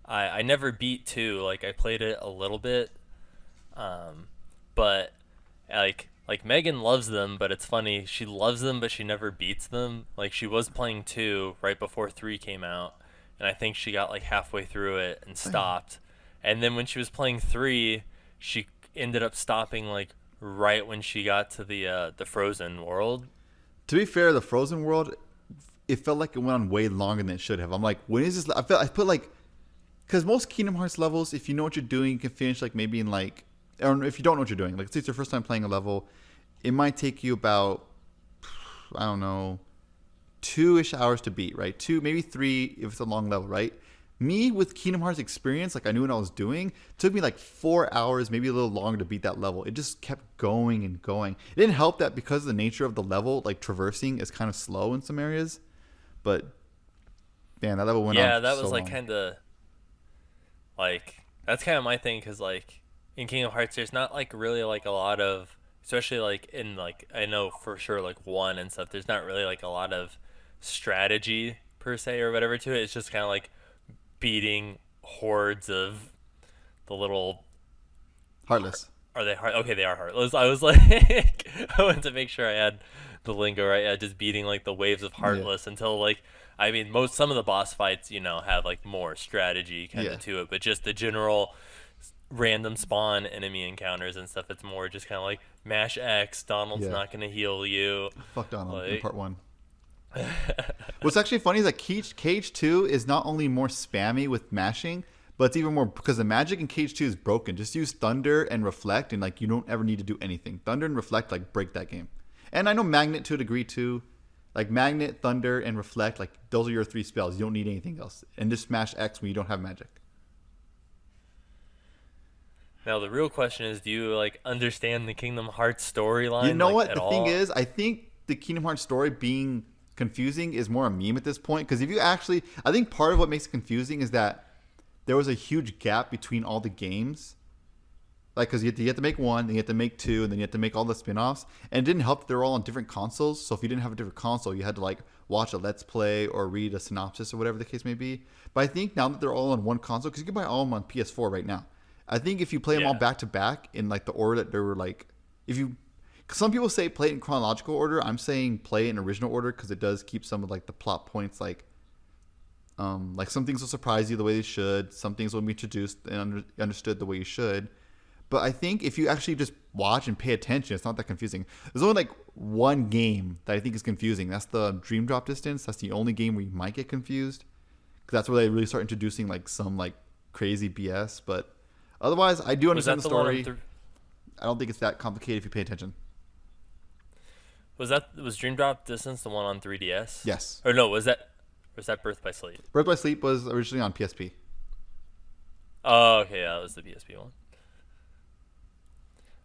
I never beat 2. Like I played it a little bit. But like Megan loves them, but it's funny, she loves them but she never beats them. Like she was playing 2 right before 3 came out, and I think she got like halfway through it and stopped. And then when she was playing 3, she ended up stopping like right when she got to the Frozen world. To be fair, the Frozen world, it felt like it went on way longer than it should have. I'm like, when is this? I put like, because most Kingdom Hearts levels, if you know what you're doing, you can finish like maybe in like, or if you don't know what you're doing, like say it's your first time playing a level, it might take you about, I don't know, 2-ish hours to beat, right? 2, maybe 3 if it's a long level, right? Me with Kingdom Hearts experience, like I knew what I was doing, it took me like 4 hours, maybe a little longer to beat that level. It just kept going and going. It didn't help that because of the nature of the level, like traversing is kind of slow in some areas. But man, that level went on. Yeah, that was so like long. kind of like that's kind of my thing because like in Kingdom Hearts, there's not like really like a lot of, especially like in like I know for sure like 1 and stuff. There's not really like a lot of strategy per se or whatever to it. It's just kind of like beating hordes of the little Heartless. Are they heart? Okay, they are heartless. I was like, I wanted to make sure I had the lingo right. Yeah, just beating like the waves of heartless until like, I mean, some of the boss fights, you know, have like more strategy kind of to it, but just the general random spawn enemy encounters and stuff, it's more just kind of like mash X. Donald's not gonna heal you. Fuck Donald like, in part 1. What's actually funny is that Cage 2 is not only more spammy with mashing, but it's even more because the magic in Cage 2 is broken. Just use Thunder and Reflect, and like you don't ever need to do anything. Thunder and Reflect like break that game. And I know Magnet to a degree too. Like Magnet, Thunder, and Reflect, like those are your 3 spells. You don't need anything else. And just smash X when you don't have magic. Now the real question is, do you like understand the Kingdom Hearts storyline? You know like, what? The thing is, I think the Kingdom Hearts story being confusing is more a meme at this point. Because if you actually, I think part of what makes it confusing is that there was a huge gap between all the games. Like, because you have to make 1, then you have to make 2, and then you have to make all the spin-offs. And it didn't help that they're all on different consoles. So if you didn't have a different console, you had to like watch a Let's Play or read a synopsis or whatever the case may be. But I think now that they're all on one console, because you can buy all of them on PS4 right now. I think if you play them all back to back in like the order that they were like, if you, some people say play it in chronological order. I'm saying play it in original order because it does keep some of like the plot points like some things will surprise you the way they should. Some things will be introduced and understood the way you should. But I think if you actually just watch and pay attention, it's not that confusing. There's only like one game that I think is confusing. That's the Dream Drop Distance. That's the only game where you might get confused. Because that's where they really start introducing like some like crazy BS. But otherwise, I do understand the story. I don't think it's that complicated if you pay attention. Was Dream Drop Distance the one on 3DS? Yes. Or no, was that Birth by Sleep? Birth by Sleep was originally on PSP. Oh, okay, yeah, that was the PSP one.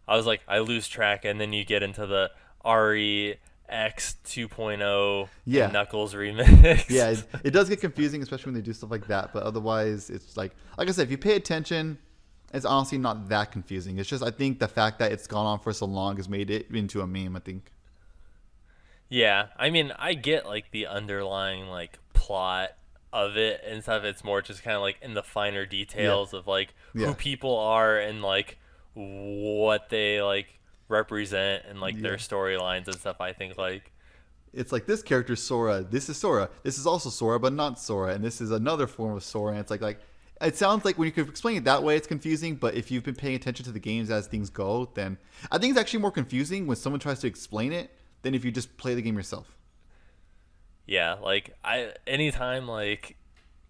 I was like, I lose track, and then you get into the REX 2.0 Knuckles remix. Yeah, it does get confusing, especially when they do stuff like that. But otherwise, it's like I said, if you pay attention, it's honestly not that confusing. It's just I think the fact that it's gone on for so long has made it into a meme, I think. Yeah, I mean, I get like the underlying like plot of it and stuff. It's more just kind of like in the finer details of like who people are and like what they like represent and like their storylines and stuff. I think like it's like this character's Sora, this is Sora, this is also Sora but not Sora, and this is another form of Sora, and it's like it sounds like when you could explain it that way it's confusing, but if you've been paying attention to the games as things go, then I think it's actually more confusing when someone tries to explain it than if you just play the game yourself. Yeah, like anytime like,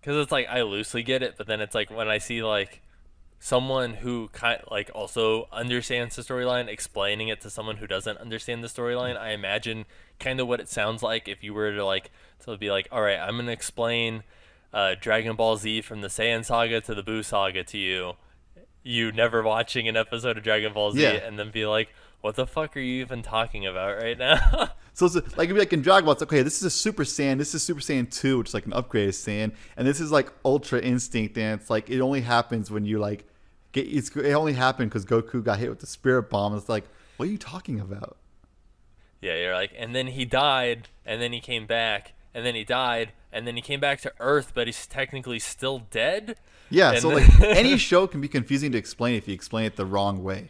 because it's like I loosely get it, but then it's like when I see like someone who kind like also understands the storyline explaining it to someone who doesn't understand the storyline, I imagine kind of what it sounds like if you were to like to be like, all right, I'm gonna explain Dragon Ball Z from the Saiyan saga to the Buu saga to you never watching an episode of Dragon Ball Z, and then be like, what the fuck are you even talking about right now? So it's like it'd be like in Dragon Ball, it's like, okay, this is a Super Saiyan, this is Super Saiyan 2, which is like an upgraded Saiyan, and this is like Ultra Instinct, and it's like it only happens when you like it only happened because Goku got hit with the Spirit Bomb. It's like, what are you talking about? Yeah, you're like, and then he died, and then he came back, and then he died, and then he came back to Earth, but he's technically still dead. Yeah, and so like any show can be confusing to explain if you explain it the wrong way.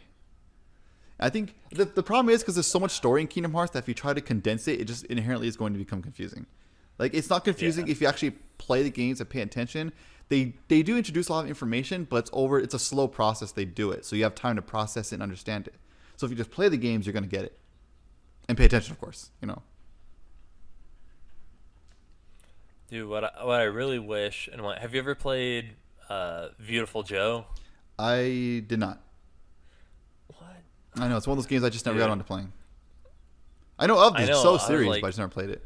I think the problem is because there's so much story in Kingdom Hearts that if you try to condense it, it just inherently is going to become confusing. Like, it's not confusing if you actually play the games and pay attention. They do introduce a lot of information, but it's a slow process they do it. So you have time to process it and understand it. So if you just play the games, you're going to get it. And pay attention, of course, you know. Dude, what I really wish, and have you ever played Beautiful Joe? I did not. What? I know, it's one of those games I just never got onto playing. I know of the So series, but I just never played it.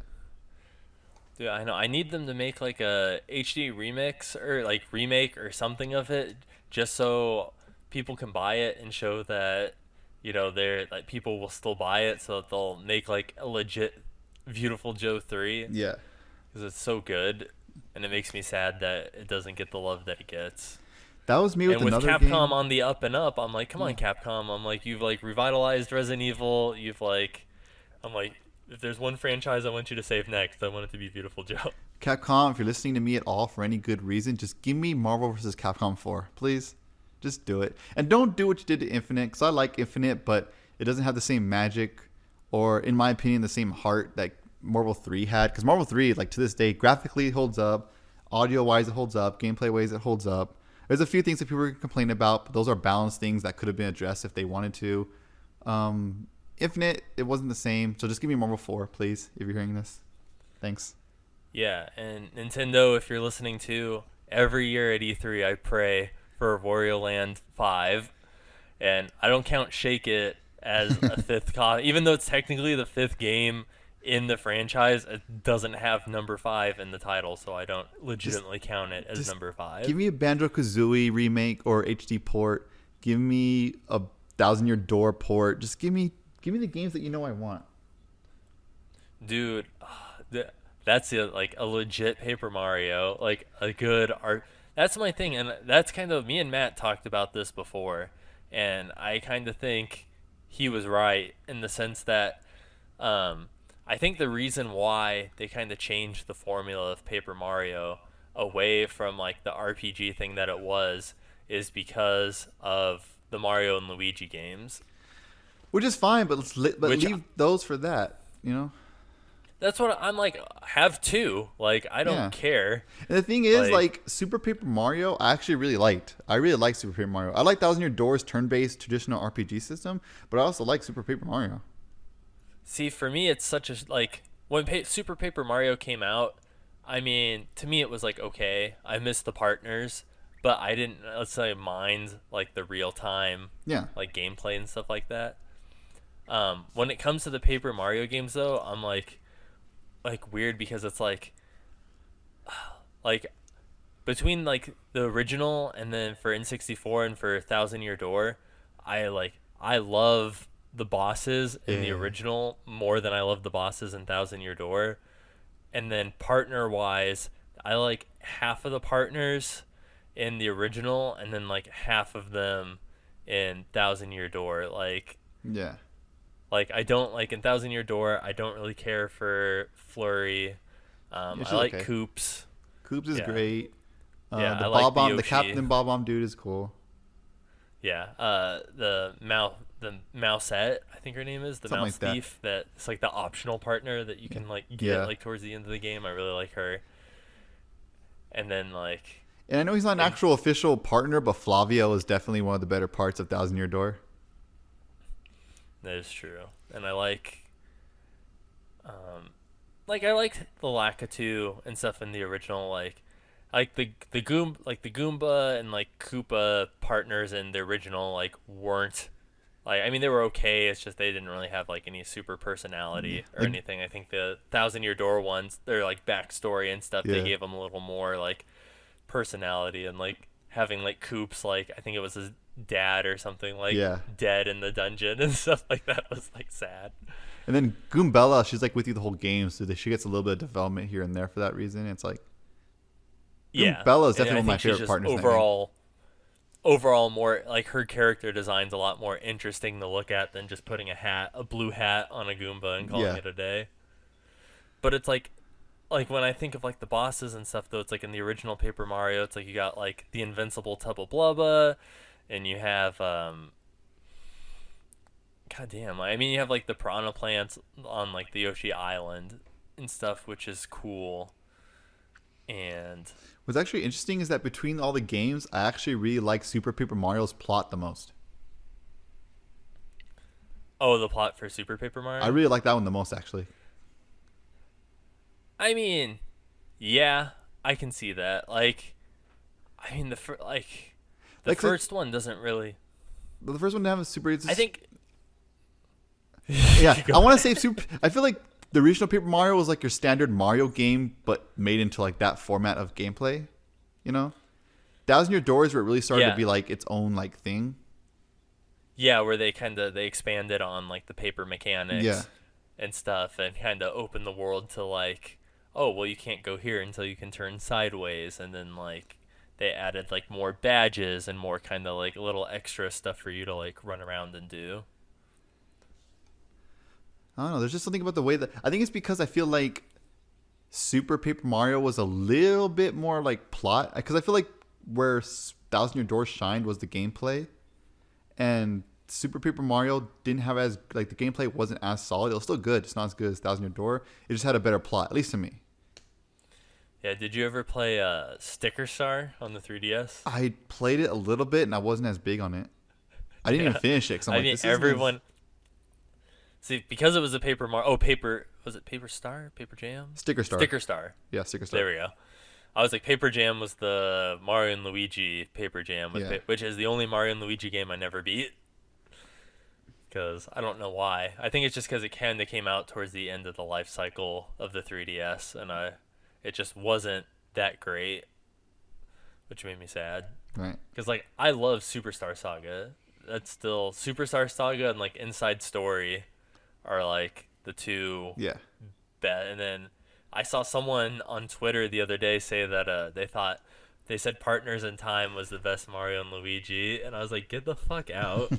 Dude, I know. I need them to make like a HD remix or like remake or something of it, just so people can buy it and show that, you know, they're like people will still buy it, so that they'll make like a legit Beautiful Joe 3. Yeah. Because it's so good, and it makes me sad that it doesn't get the love that it gets. That was me with another Capcom game. on the up and up. I'm like, come on, Capcom. I'm like, you've like revitalized Resident Evil. I'm like, if there's one franchise I want you to save next, I want it to be Beautiful Joe. Capcom, if you're listening to me at all for any good reason, just give me Marvel vs. Capcom 4, please. Just do it. And don't do what you did to Infinite, because I like Infinite, but it doesn't have the same magic or, in my opinion, the same heart that Marvel 3 had. Because Marvel 3, like to this day, graphically holds up, audio-wise it holds up, gameplay-wise it holds up. There's a few things that people complain about, but those are balanced things that could have been addressed if they wanted to. Infinite, it wasn't the same, so just give me Marvel 4, please, if you're hearing this. Thanks. Yeah, and Nintendo, if you're listening to, every year at E3 I pray for Wario Land 5, and I don't count Shake It as a fifth even though it's technically the fifth game in the franchise, it doesn't have number 5 in the title, so I don't legitimately count it as number 5. Give me a Banjo-Kazooie remake or HD port. Give me a Thousand Year Door port. Just give me the games that you know I want. Dude, that's like a legit Paper Mario, like a good art. That's my thing, and that's kind of, me and Matt talked about this before, and I kind of think he was right in the sense that I think the reason why they kind of changed the formula of Paper Mario away from like the RPG thing that it was is because of the Mario and Luigi games. Which is fine, but leave those for that, you know? That's what I'm like, have two. Like, I don't care. And the thing is, like Super Paper Mario, I actually really liked. I really like Super Paper Mario. I like Thousand Year Door's turn-based traditional RPG system, but I also like Super Paper Mario. See, for me, it's such a, like, when Super Paper Mario came out, I mean, to me, it was like, okay, I missed the partners, but I didn't, let's say, mind, like, the real-time, like, gameplay and stuff like that. When it comes to the Paper Mario games, though, I'm like weird because it's like between like the original and then for N64 and for Thousand Year Door, I love the bosses in the original more than I love the bosses in Thousand Year Door. And then partner wise, I like half of the partners in the original and then like half of them in Thousand Year Door. Like, I don't, like, in Thousand Year Door, I don't really care for Flurry. I like Koops. Koops is great. I like the Captain Bob-omb dude is cool. Yeah. The Mousette, I think her name is, the Something Mouse like Thief. It's like the optional partner that you can, like, get, like, towards the end of the game. I really like her. And then, like... And I know he's not an actual official partner, but Flavio is definitely one of the better parts of Thousand Year Door. That is true, and I like I liked the Lakitu and stuff in the original, like the Goomba and like Koopa partners in the original like weren't like, I mean, they were okay. It's just they didn't really have like any super personality or anything. I think the Thousand Year Door ones, their like backstory and stuff, they gave them a little more like personality, and like having like Koops, like I think it was his dad or something, like dead in the dungeon and stuff like that was like sad. And then Goombella, she's like with you the whole game, so she gets a little bit of development here and there for that reason. It's like Goombella is definitely one of my favorite partners. Overall, more like her character design's a lot more interesting to look at than just putting a blue hat on a Goomba and calling it a day. But it's like when I think of like the bosses and stuff, though, it's like in the original Paper Mario, it's like you got like the invincible Tubba Blubba. And you have, goddamn, I mean, you have, like, the piranha plants on, like, the Yoshi Island. and stuff, which is cool. And what's actually interesting is that between all the games, I actually really like Super Paper Mario's plot the most. oh, the plot for Super Paper Mario? I really like that one the most, actually. I mean, yeah, I can see that. Like, I mean, the first one doesn't really. The first one to have a super. I think. Yeah, I want to say super. I feel like the original Paper Mario was like your standard Mario game, but made into like that format of gameplay. You know, Thousand Year Door is where it really started to be like its own like thing. Yeah, where they expanded on like the paper mechanics and stuff, and kind of opened the world to like, oh well, you can't go here until you can turn sideways, and then like they added like more badges and more kind of like little extra stuff for you to like run around and do. I don't know. There's just something about the way that I think it's because I feel like Super Paper Mario was a little bit more like plot, because I feel like where Thousand Year Door shined was the gameplay, and Super Paper Mario didn't have as like the gameplay wasn't as solid. It was still good, it's not as good as Thousand Year Door. It just had a better plot, at least to me. Yeah, did you ever play Sticker Star on the 3DS? I played it a little bit, and I wasn't as big on it. I didn't even finish it. 'Cause I'm I like, mean, this everyone. See, because it was a Paper Mario. Oh, was it Paper Star? Paper Jam? Sticker Star. Sticker Star. Yeah, Sticker Star. There we go. I was like, Paper Jam was the Mario and Luigi Paper Jam, which is the only Mario and Luigi game I never beat. Because I don't know why. I think it's just because it kind of came out towards the end of the life cycle of the 3DS, and it just wasn't that great, which made me sad. Right. Because like I love Superstar Saga. That's still Superstar Saga and like Inside Story are like the two. Yeah. And then I saw someone on Twitter the other day say that they said Partners in Time was the best Mario and Luigi, and I was like, get the fuck out.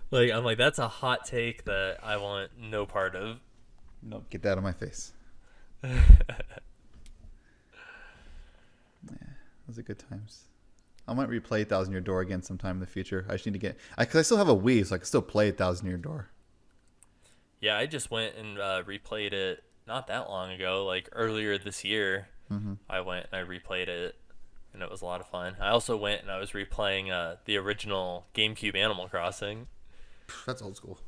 Like, I'm like, that's a hot take that I want no part of. No, get that out of my face. Yeah, those are good times. I might replay Thousand Year Door again sometime in the future. I just need to get, because I still have a Wii, so I can still play Thousand Year Door. Yeah, I just went and replayed it not that long ago, like earlier this year. Mm-hmm. I went and I replayed it, and it was a lot of fun. I also went and I was replaying the original GameCube Animal Crossing. That's old school.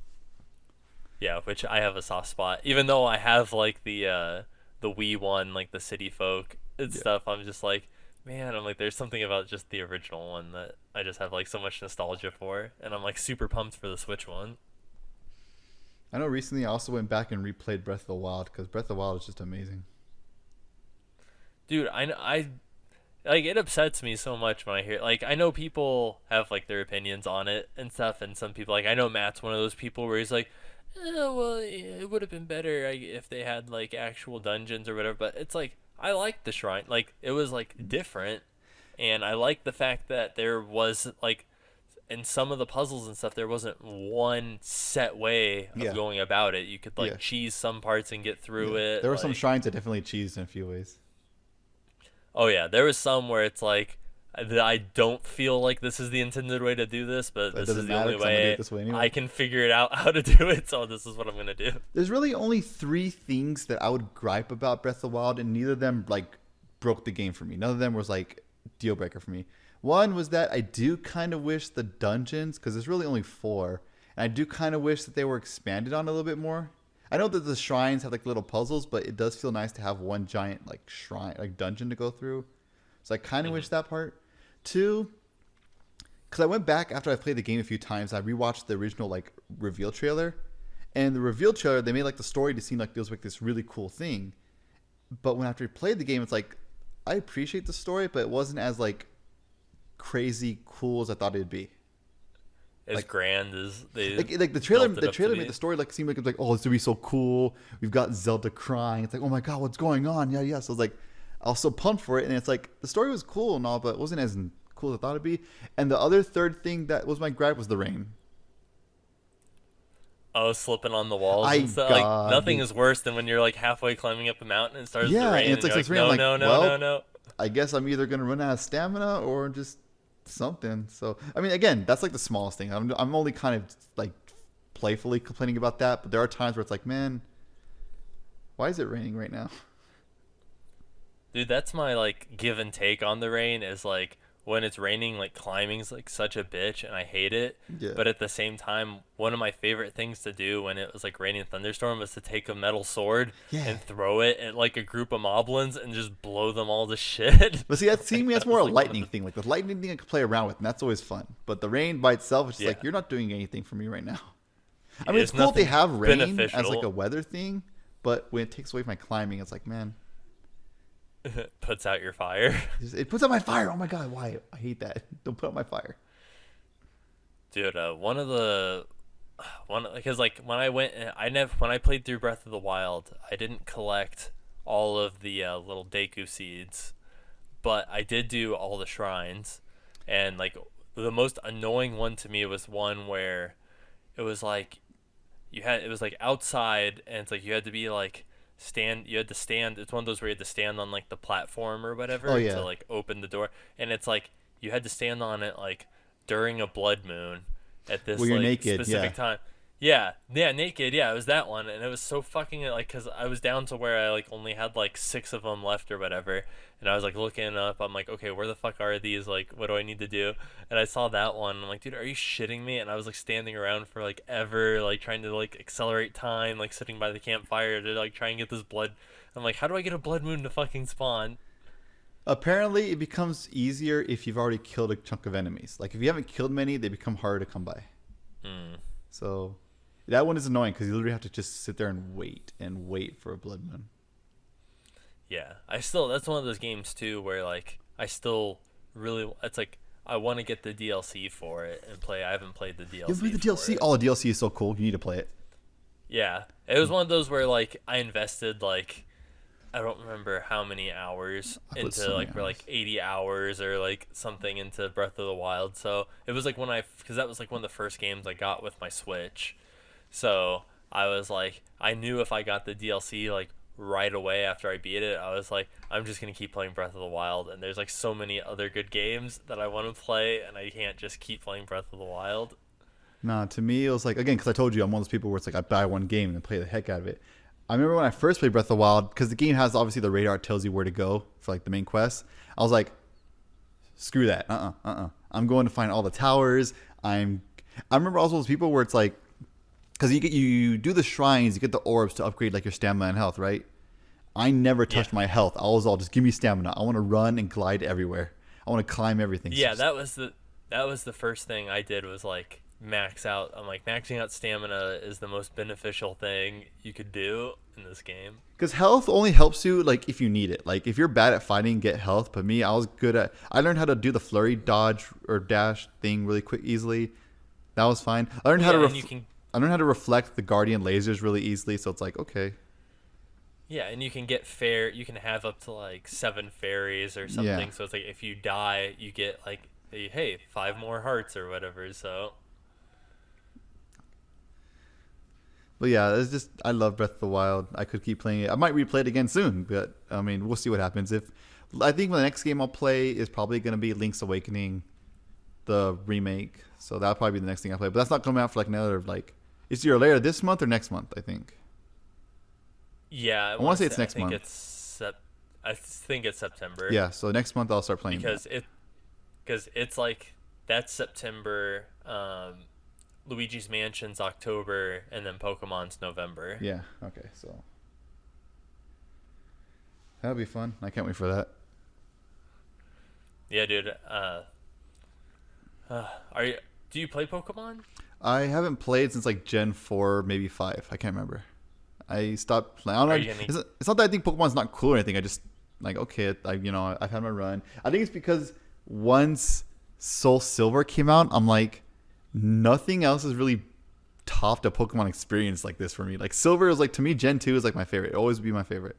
Yeah, which I have a soft spot. Even though I have like the Wii one, like the City Folk and stuff, I'm just like, man, I'm like, there's something about just the original one that I just have like so much nostalgia for, and I'm like super pumped for the Switch one. I know recently I also went back and replayed Breath of the Wild, because Breath of the Wild is just amazing. Dude, I like, it upsets me so much when I hear, like, I know people have like their opinions on it and stuff, and some people, like, I know Matt's one of those people where he's like, well, it would have been better if they had like actual dungeons or whatever, but it's like, I like the shrine, like, it was like different, and I like the fact that there was like, in some of the puzzles and stuff, there wasn't one set way of going about it. You could like cheese some parts and get through it. There were some shrines that definitely cheesed in a few ways. Oh yeah, there was some where it's like, I don't feel like this is the intended way to do this, but this is the only way I can figure it out how to do it, so this is what I'm gonna do. There's really only 3 things that I would gripe about Breath of the Wild, and neither of them like broke the game for me. None of them was like deal breaker for me. One was that I do kind of wish the dungeons, because there's really only 4, and I do kind of wish that they were expanded on a little bit more. I know that the shrines have like little puzzles, but it does feel nice to have one giant like shrine, like dungeon to go through. So I kind of wish that part. 2, because I went back after I played the game a few times, I rewatched the original like reveal trailer, and the reveal trailer, they made like the story to seem like it was like this really cool thing. But when after I played the game, it's like, I appreciate the story, but it wasn't as like crazy cool as I thought it'd be. As like, grand as they like the trailer made the story like seem like it's like, oh, this would be so cool. We've got Zelda crying. It's like, oh my god, what's going on? Yeah. So I was like, I was so pumped for it, and it's like the story was cool and all, but it wasn't as cool as I thought it'd be. And the other third thing that was my gripe was the rain. Oh, slipping on the walls and stuff. Like, nothing is worse than when you're like halfway climbing up a mountain and it starts to rain. And it's like, no. I guess I'm either gonna run out of stamina or just something. So I mean, again, that's like the smallest thing. I'm only kind of like playfully complaining about that, but there are times where it's like, man, Why is it raining right now? Dude, that's my like give and take on the rain is like when it's raining, like climbing's like such a bitch and I hate it. Yeah. But at the same time, one of my favorite things to do when it was like raining and thunderstorm was to take a metal sword and throw it at like a group of moblins and just blow them all to shit. But see, that's more a lightning thing. Like the lightning thing I could play around with, and that's always fun. But the rain by itself, it's just like you're not doing anything for me right now. I mean, it's cool if they have rain as like a weather thing, but when it takes away from my climbing, it's like, man. Puts out your fire. It puts out my fire. Oh my god, why? I hate that. Don't put out my fire. Dude, because like when I played through Breath of the Wild, I didn't collect all of the little Deku seeds, but I did do all the shrines, and like the most annoying one to me was one where it was like it was like outside, and it's like you had to be like it's one of those where you had to stand on like the platform or whatever to like open the door, and it's like you had to stand on it like during a blood moon at this like naked, specific time. Yeah, naked. Yeah, it was that one, and it was so fucking like because I was down to where I like only had like 6 of them left or whatever, and I was like looking up. I'm like, okay, where the fuck are these? Like, what do I need to do? And I saw that one. I'm like, dude, are you shitting me? And I was like standing around for like ever, like trying to like accelerate time, like sitting by the campfire to like try and get this blood. I'm like, how do I get a blood moon to fucking spawn? Apparently, it becomes easier if you've already killed a chunk of enemies. Like if you haven't killed many, they become harder to come by. So. That one is annoying because you literally have to just sit there and wait for a blood moon. Yeah, that's one of those games too where like I still really, it's like I want to get the DLC for it and play. I haven't played the DLC. You haven't played the DLC? Oh, the DLC is so cool. You need to play it. Yeah, it was one of those where like I invested like I don't remember how many hours into like for like 80 hours or like something into Breath of the Wild. So it was like because that was like one of the first games I got with my Switch. So I was like, I knew if I got the DLC like right away after I beat it, I was like, I'm just gonna keep playing Breath of the Wild. And there's like so many other good games that I want to play, and I can't just keep playing Breath of the Wild. Nah, to me it was like, again, because I told you I'm one of those people where it's like I buy one game and play the heck out of it. I remember when I first played Breath of the Wild, because the game has obviously the radar, tells you where to go for like the main quest. I was like, screw that, I'm going to find all the towers. I remember also those people where it's like, because you do the shrines, you get the orbs to upgrade like your stamina and health, right? I never touched my health. I was all just give me stamina. I want to run and glide everywhere. I want to climb everything. Yeah, that was the first thing I did was like max out. I'm like maxing out stamina is the most beneficial thing you could do in this game. Because health only helps you like if you need it. Like if you're bad at fighting, get health. But me, I learned how to do the flurry dodge or dash thing really quick, easily. That was fine. I learned how to reflect the guardian lasers really easily, so it's like, okay. Yeah, and you can have up to like 7 fairies or something. Yeah. So it's like if you die, you get like, hey, 5 more hearts or whatever. So. But yeah, it's just, I love Breath of the Wild. I could keep playing it. I might replay it again soon, but I mean, we'll see what happens. I think the next game I'll play is probably going to be Link's Awakening, the remake. So that'll probably be the next thing I play. But that's not coming out for like another like. It's either later this month or next month, I think. Yeah, I want to say it's next month. I think it's September. Yeah, so next month I'll start playing because it's like that's September. Luigi's Mansion's October, and then Pokemon's November. Yeah. Okay. So that'll be fun. I can't wait for that. Yeah, dude. Do you play Pokemon? I haven't played since like Gen 4, maybe 5. I can't remember. I stopped playing. I don't know. It's not that I think Pokemon's not cool or anything. I just like, okay, I've had my run. I think it's because once Soul Silver came out, I'm like, nothing else is really topped a Pokemon experience like this for me. Like Silver is like, to me, Gen 2 is like my favorite. It'll always be my favorite.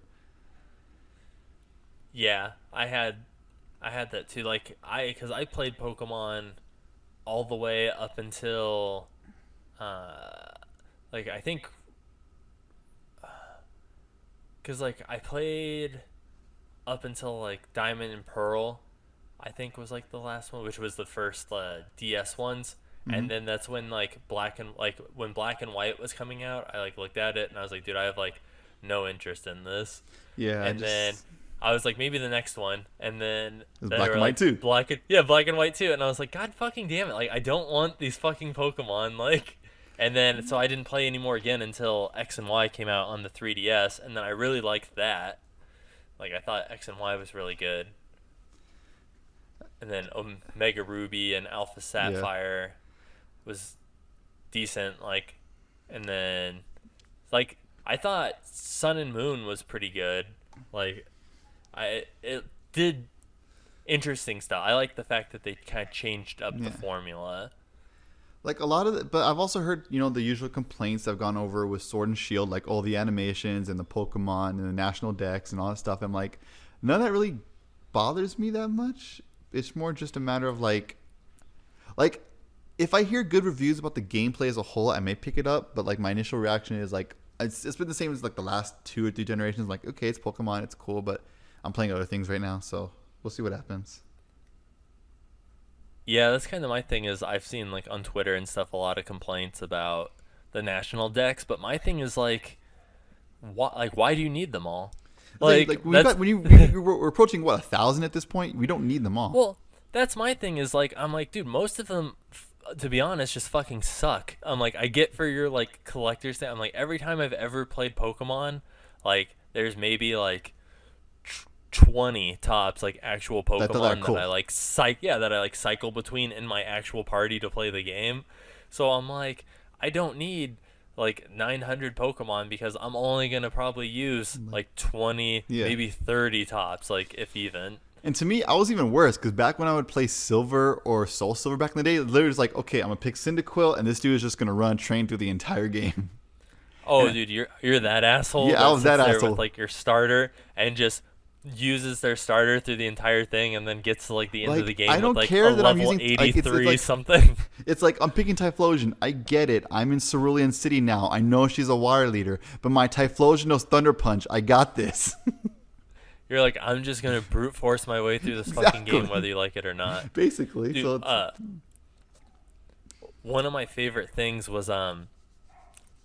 Yeah, I had that too. Like because I played Pokemon all the way up until like I think because like I played up until like Diamond and Pearl, I think was like the last one, which was the first DS ones. Mm-hmm. And then that's when like when Black and White was coming out, I like looked at it and I was like, dude, I have like no interest in this. Yeah. And then I was like, maybe the next one, and then It was they black were and white like, too. Black and white too. And I was like, God fucking damn it! Like, I don't want these fucking Pokemon. Like, and then so I didn't play anymore again until X and Y came out on the 3DS, and then I really liked that. Like, I thought X and Y was really good. And then Omega Ruby and Alpha Sapphire was decent. Like, and then like I thought Sun and Moon was pretty good. Like, it did interesting stuff. I like the fact that they kind of changed up the formula. Like a lot of but I've also heard, the usual complaints I've gone over with Sword and Shield, like all the animations and the Pokemon and the national decks and all that stuff. I'm like, none of that really bothers me that much. It's more just a matter of like if I hear good reviews about the gameplay as a whole, I may pick it up. But like my initial reaction is like, it's been the same as like the last 2 or 3 generations. Like, okay, it's Pokemon, it's cool, but I'm playing other things right now, so we'll see what happens. Yeah, that's kind of my thing. Is I've seen like on Twitter and stuff a lot of complaints about the national decks, but my thing is like, why do you need them all? Like we're approaching 1,000 at this point. We don't need them all. Well, that's my thing. Is like, I'm like, dude, most of them, to be honest, just fucking suck. I'm like, I get for your like collector's thing. I'm like, every time I've ever played Pokemon, like there's maybe like 20 tops like actual Pokemon that I like cycle between in my actual party to play the game. So I'm like, I don't need like 900 Pokemon because I'm only gonna probably use like 20, maybe 30 tops, like if even. And to me, I was even worse because back when I would play Silver or Soul Silver back in the day, it literally was like, okay, I'm gonna pick Cyndaquil, and this dude is just gonna run train through the entire game. Oh, dude, you're that asshole. Yeah, I was that asshole with like your starter and just uses their starter through the entire thing and then gets to like the end of the game. I don't with, like, care a that I'm level using 83 like, something. It's like I'm picking Typhlosion. I get it. I'm in Cerulean City now. I know she's a water leader, but my Typhlosion knows Thunder Punch. I got this. You're like, I'm just gonna brute force my way through this fucking game whether you like it or not. Basically. Dude, one of my favorite things was when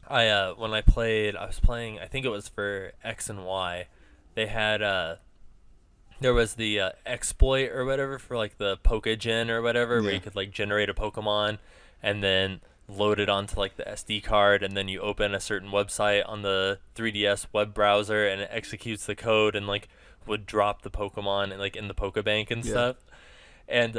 I was playing, I think it was for X and Y. They had there was the exploit or whatever for like the Pokégen or whatever, where you could like generate a Pokemon and then load it onto like the SD card, and then you open a certain website on the 3DS web browser and it executes the code and like would drop the Pokemon and like in the Pokebank and stuff. And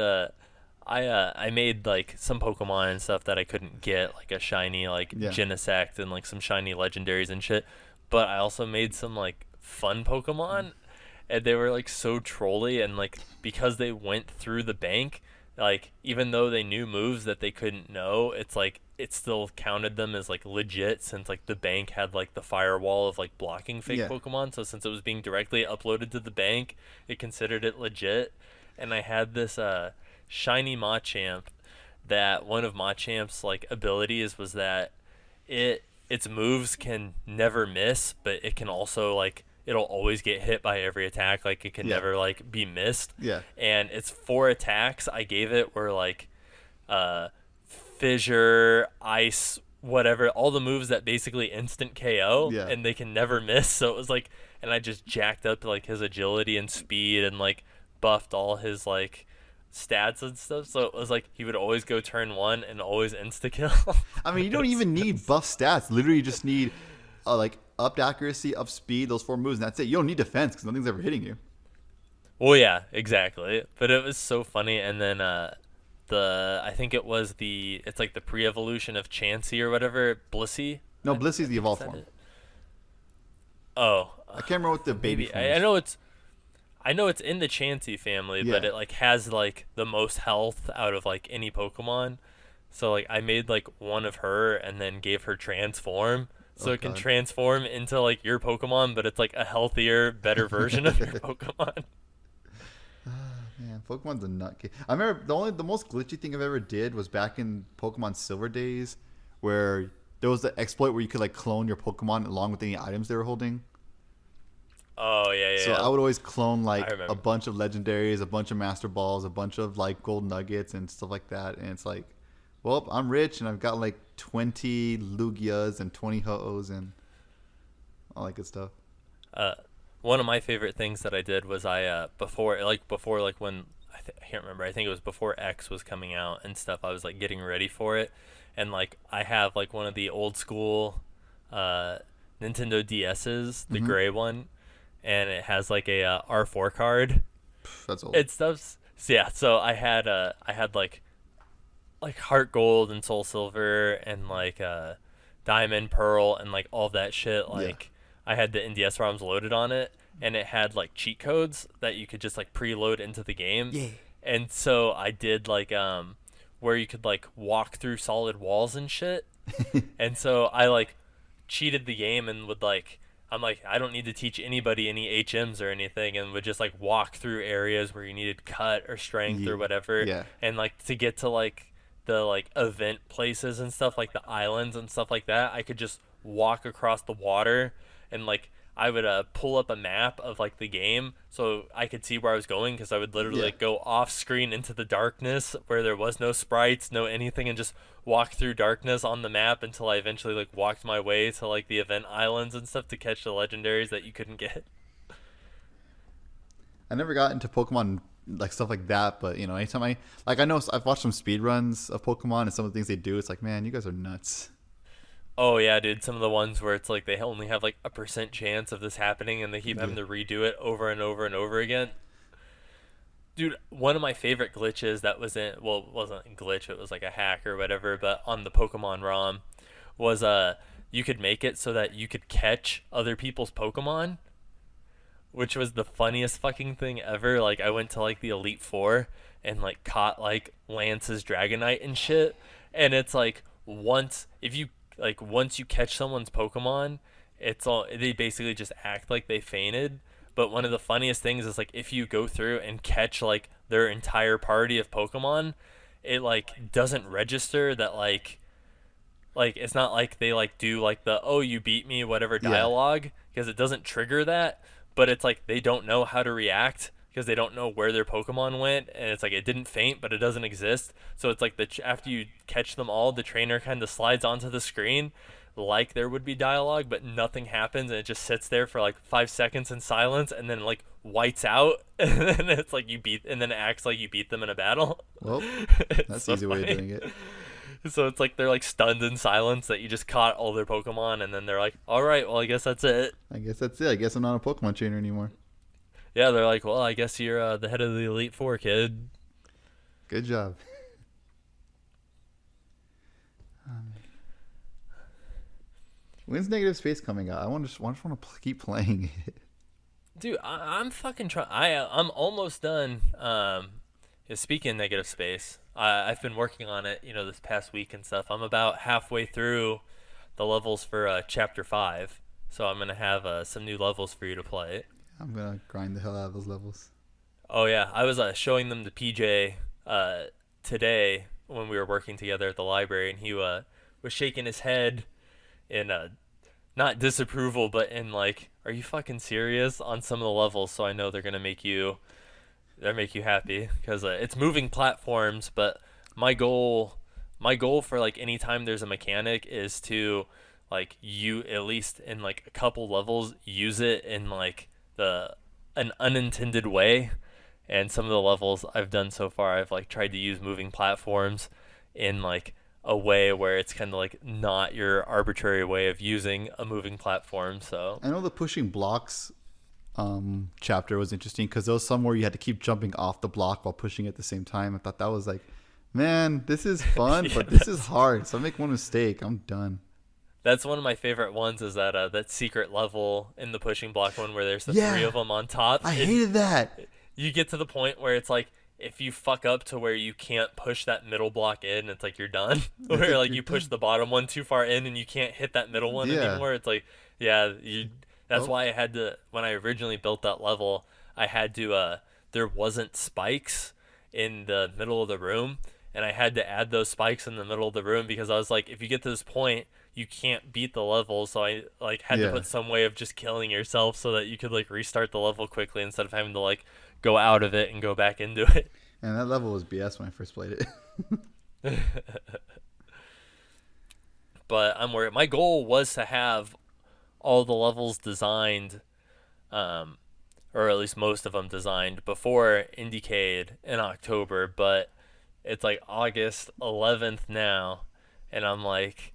I made like some Pokemon and stuff that I couldn't get, like a shiny like Genesect and like some shiny legendaries and shit. But I also made some like fun Pokemon, and they were like so trolly, and like because they went through the bank, like even though they knew moves that they couldn't know, it's like it still counted them as like legit, since like the bank had like the firewall of like blocking fake Pokemon. So since it was being directly uploaded to the bank, it considered it legit. And I had this shiny Machamp that one of Machamp's like abilities was that its moves can never miss, but it can also like it'll always get hit by every attack. Like it can never like be missed. Yeah. And its 4 attacks I gave it were like Fissure, Ice, whatever, all the moves that basically instant KO, and they can never miss. So it was like, and I just jacked up like his agility and speed and like buffed all his like stats and stuff. So it was like he would always go turn 1 and always insta kill. I mean, you don't even need buff stats. Literally, you just need like upped accuracy, up speed, those 4 moves, and that's it. You don't need defense because nothing's ever hitting you. Well, yeah, exactly. But it was so funny. And then I think it's like the pre-evolution of Chansey or whatever, Blissey. No, Blissey's the evolved form. Oh, I can't remember what the baby form is. I know it's in the Chansey family, but it like has like the most health out of like any Pokemon. So like I made like one of her and then gave her transform, so it can transform into like your Pokemon, but it's like a healthier, better version of your Pokemon. Man, Pokemon's a nut game. I remember the most glitchy thing I've ever did was back in Pokemon Silver days, where there was the exploit where you could like clone your Pokemon along with any items they were holding. Oh yeah. So I would always clone like a bunch of legendaries, a bunch of Master Balls, a bunch of like gold nuggets and stuff like that. And it's like, well, I'm rich and I've got like 20 Lugias and 20 Ho-Ohs and all that good stuff. One of my favorite things that I did was before when I can't remember. I think it was before X was coming out and stuff. I was like getting ready for it, and like I have like one of the old school Nintendo DS's, the gray one, and it has like a R4 card. That's old. It stuff's so yeah. So I had like Heart Gold and Soul Silver and like Diamond, Pearl, and like all of that shit. Like I had the NDS ROMs loaded on it, and it had like cheat codes that you could just like preload into the game. Yeah. And so I did like where you could like walk through solid walls and shit. And so I like cheated the game and would like I'm like I don't need to teach anybody any HMs or anything, and would just like walk through areas where you needed cut or strength or whatever. Yeah. And like to get to like the like event places and stuff, like the islands and stuff like that, I could just walk across the water, and like I would pull up a map of like the game so I could see where I was going, because I would literally like go off screen into the darkness where there was no sprites, no anything, and just walk through darkness on the map until I eventually like walked my way to like the event islands and stuff to catch the legendaries that you couldn't get. I never got into Pokemon like stuff like that, but you know, anytime I know I've watched some speed runs of Pokemon and some of the things they do, it's like, man, you guys are nuts. Oh yeah, dude, some of the ones where it's like they only have like a % chance of this happening and they keep having to redo it over and over and over again. Dude, one of my favorite glitches that wasn't a glitch, it was like a hack or whatever, but on the Pokemon ROM was you could make it so that you could catch other people's Pokemon, which was the funniest fucking thing ever. Like I went to like the Elite Four and like caught like Lance's Dragonite and shit, and it's like once you catch someone's Pokemon, they basically just act like they fainted. But one of the funniest things is like if you go through and catch like their entire party of Pokemon, it like doesn't register that like it's not like they like do like the "oh, you beat me" whatever dialogue, because it doesn't trigger that. But it's like they don't know how to react because they don't know where their Pokemon went, and it's like it didn't faint, but it doesn't exist. So it's like after you catch them all, the trainer kind of slides onto the screen like there would be dialogue, but nothing happens, and it just sits there for like 5 seconds in silence, and then like whites out, and then it's like and then it acts like you beat them in a battle. Well, that's so easy way of doing it. So it's like they're like stunned in silence that you just caught all their Pokemon, and then they're like, all right, well, I guess that's it. I guess I'm not a Pokemon trainer anymore. Yeah, they're like, well, I guess you're the head of the Elite Four, kid. Good job. When's Negative Space coming out? I just want to keep playing it. Dude, I'm fucking trying. I'm almost done. Speaking of Negative Space, I've been working on it, this past week and stuff. I'm about halfway through the levels for Chapter 5, so I'm gonna have some new levels for you to play. I'm gonna grind the hell out of those levels. Oh yeah, I was showing them to PJ today when we were working together at the library, and he was shaking his head in not disapproval, but in like, are you fucking serious on some of the levels? So I know they're gonna make you happy, because it's moving platforms. But my goal for like any time there's a mechanic is to like you at least in like a couple levels use it in like an unintended way. And some of the levels I've done so far, I've like tried to use moving platforms in like a way where it's kind of like not your arbitrary way of using a moving platform. So I know the pushing blocks chapter was interesting, because there was some where you had to keep jumping off the block while pushing at the same time. I thought that was like, man, this is fun, yeah, but this is hard. So I make one mistake, I'm done. That's one of my favorite ones, is that secret level in the pushing block one where there's the three of them on top. I hated that. You get to the point where it's like, if you fuck up to where you can't push that middle block in, it's like you're done. Where like you push the bottom one too far in and you can't hit that middle one anymore. It's like, yeah, that's why I had to, when I originally built that level, I had to, there wasn't spikes in the middle of the room, and I had to add those spikes in the middle of the room, because I was like, if you get to this point, you can't beat the level. So I like had to put some way of just killing yourself so that you could like restart the level quickly instead of having to like go out of it and go back into it. And that level was BS when I first played it. But I'm worried. My goal was to have all the levels designed, or at least most of them designed before Indiecade in October, but it's like August 11th now, and I'm like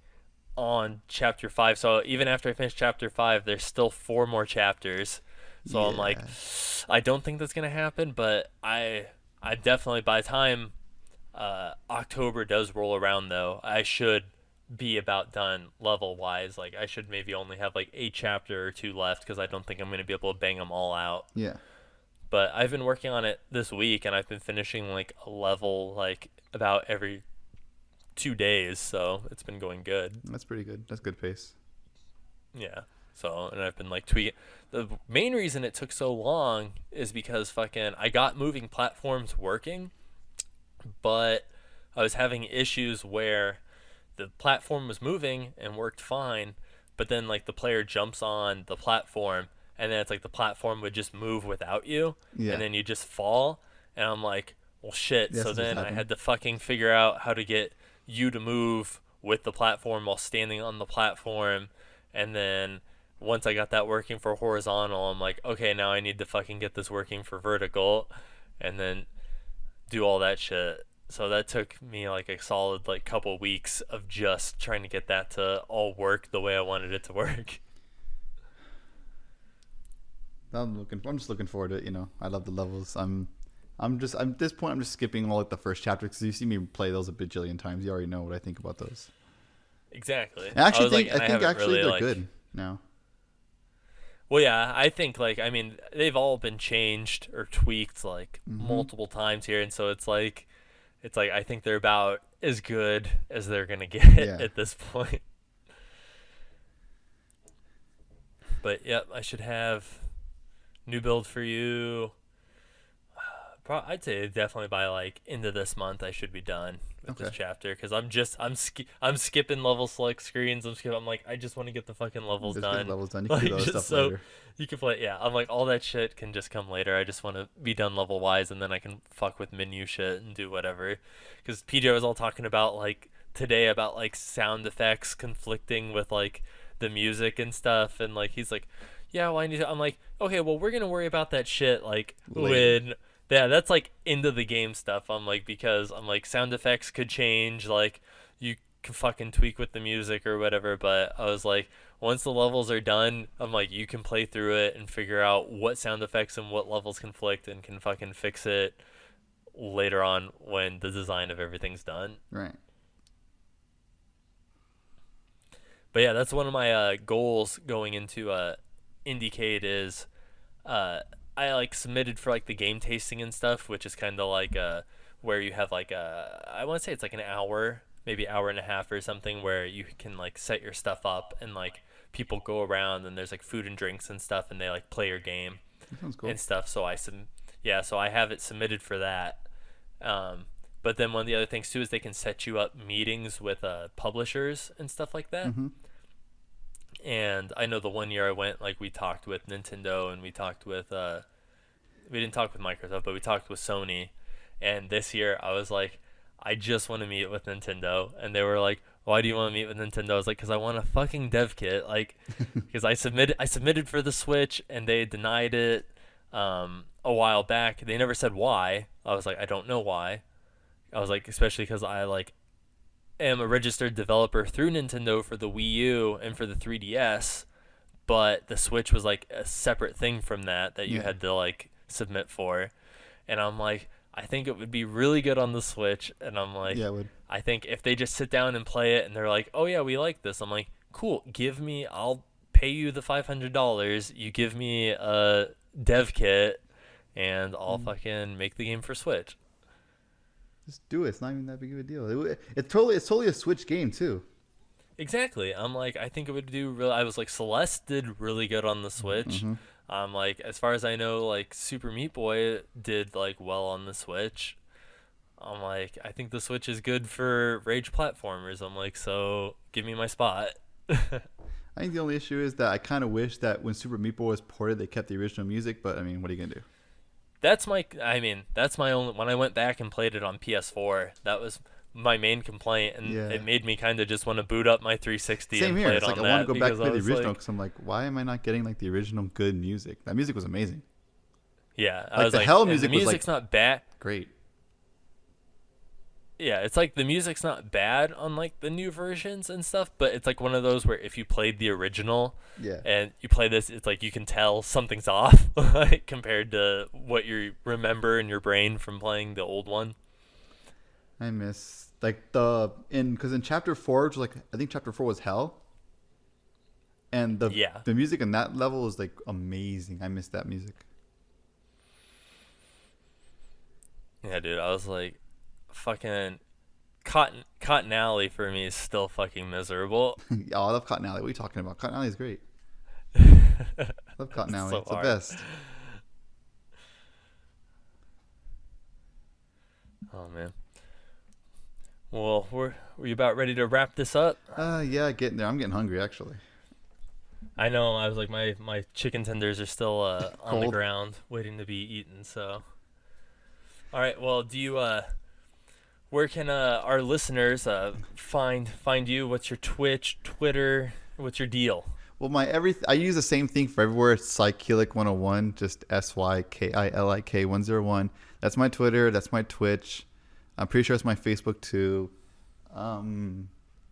on chapter 5. So even after I finish chapter 5, there's still 4 more chapters. So I'm like, I don't think that's gonna happen, but I definitely, by the time October does roll around, though, I should be about done level wise. Like, I should maybe only have like a chapter or 2 left, because I don't think I'm gonna be able to bang them all out. Yeah. But I've been working on it this week, and I've been finishing like a level like about every 2 days, so it's been going good. That's pretty good. That's good pace. Yeah. So, and I've been like tweaking. The main reason it took so long is because fucking I got moving platforms working, but I was having issues where the platform was moving and worked fine, but then like the player jumps on the platform, and then it's like the platform would just move without you, and then you just fall, and I'm like, well, shit. Yes, So then I had to fucking figure out how to get you to move with the platform while standing on the platform, and then once I got that working for horizontal, I'm like, okay, now I need to fucking get this working for vertical, and then do all that shit. So that took me like a solid like couple weeks of just trying to get that to all work the way I wanted it to work. I'm just looking forward to it. You know, I love the levels. I'm at this point I'm just skipping all like the first chapter, because you see me play those a bajillion times. You already know what I think about those. Exactly. I think Really, they're like, good now. Well, yeah, I think like, I mean, they've all been changed or tweaked like multiple times here, and so it's like I think they're about as good as they're gonna get at this point. But yep, I should have new build for you. I'd say definitely by like end of this month I should be done with this chapter, because I'm skipping level select screens. I'm like, I just want to get the fucking levels done. You can Like, do those just stuff later. you can play. Yeah, I'm like, all that shit can just come later. I just want to be done level wise, and then I can fuck with menu shit and do whatever. Because PJ was all talking about like today about like sound effects conflicting with like the music and stuff, and like he's like, yeah, well, I need to. I'm like, okay, well, we're gonna worry about that shit like later. when. Yeah, that's like into the game stuff. I'm like, because I'm like, sound effects could change, like you can fucking tweak with the music or whatever, but I was like, once the levels are done, I'm like, you can play through it and figure out what sound effects and what levels conflict, and can fucking fix it later on when the design of everything's done. Right. But yeah, that's one of my goals going into Indiecade is I like submitted for like the game tasting and stuff, which is kind of like where you have like I want to say it's like an hour, maybe hour and a half or something, where you can like set your stuff up, and like people go around, and there's like food and drinks and stuff, and they like play your game and stuff. So so I have it submitted for that. But then one of the other things too is they can set you up meetings with publishers and stuff like that. And I know the one year I went, like, we talked with Nintendo, and we talked with we didn't talk with Microsoft, but we talked with Sony. And this year I was like, I just want to meet with Nintendo. And they were like, why do you want to meet with Nintendo? I was like, because I want a fucking dev kit. Like, because I submitted for the Switch, and they denied it a while back. They never said why. I was like, I don't know why. I was like, especially because I like am a registered developer through Nintendo for the Wii U and for the 3DS, but the Switch was like a separate thing from that you had to like submit for. And I'm like, I think it would be really good on the Switch. And I'm like, yeah, it would. I think if they just sit down and play it, and they're like, oh yeah, we like this, I'm like, cool, I'll pay you the $500, you give me a dev kit, and I'll fucking make the game for Switch. Just do it. It's not even that big of a deal. It's totally a Switch game too. Exactly. I'm like, I think it would do really. I was like, Celeste did really good on the Switch. Like, as far as I know, like Super Meat Boy did like well on the Switch. I'm like, I think the Switch is good for rage platformers. I'm like, so give me my spot. I think the only issue is that I kind of wish that when Super Meat Boy was ported, they kept the original music. But I mean, what are you gonna do? That's my only. When I went back and played it on PS4, that was my main complaint, and Yeah. it made me kind of just want to boot up my 360 Same and here. play It's it like on I want that to go back to because I the was original like, because I'm like, why am I not getting like the original good music? That music was amazing. yeah, I Like, was the like, Hell and music the was, music's like- not bad. Great. Yeah, it's like the music's not bad on like the new versions and stuff, but it's like one of those where if you played the original Yeah. and you play this, it's like you can tell something's off like, compared to what you remember in your brain from playing the old one. I miss like because in chapter 4, which was like I think chapter 4 was Hell, and the music in that level is like amazing. I miss that music. Yeah, dude, I was like, fucking Cotton Alley for me is still fucking miserable. Oh, I love Cotton Alley. What are you talking about? Cotton Alley is great. I love Cotton Alley. So It's the hard. best. Oh man. Well, were you about ready to wrap this up? Yeah, getting there. I'm getting hungry actually. I know. I was like, my chicken tenders are still on the Cold. ground, waiting to be eaten. So, all right. Well, do you where can our listeners find you? What's your Twitch, Twitter? What's your deal? Well, I use the same thing for everywhere. It's Psychilic 101, just SYKILIK 101. That's my Twitter. That's my Twitch. I'm pretty sure it's my Facebook too.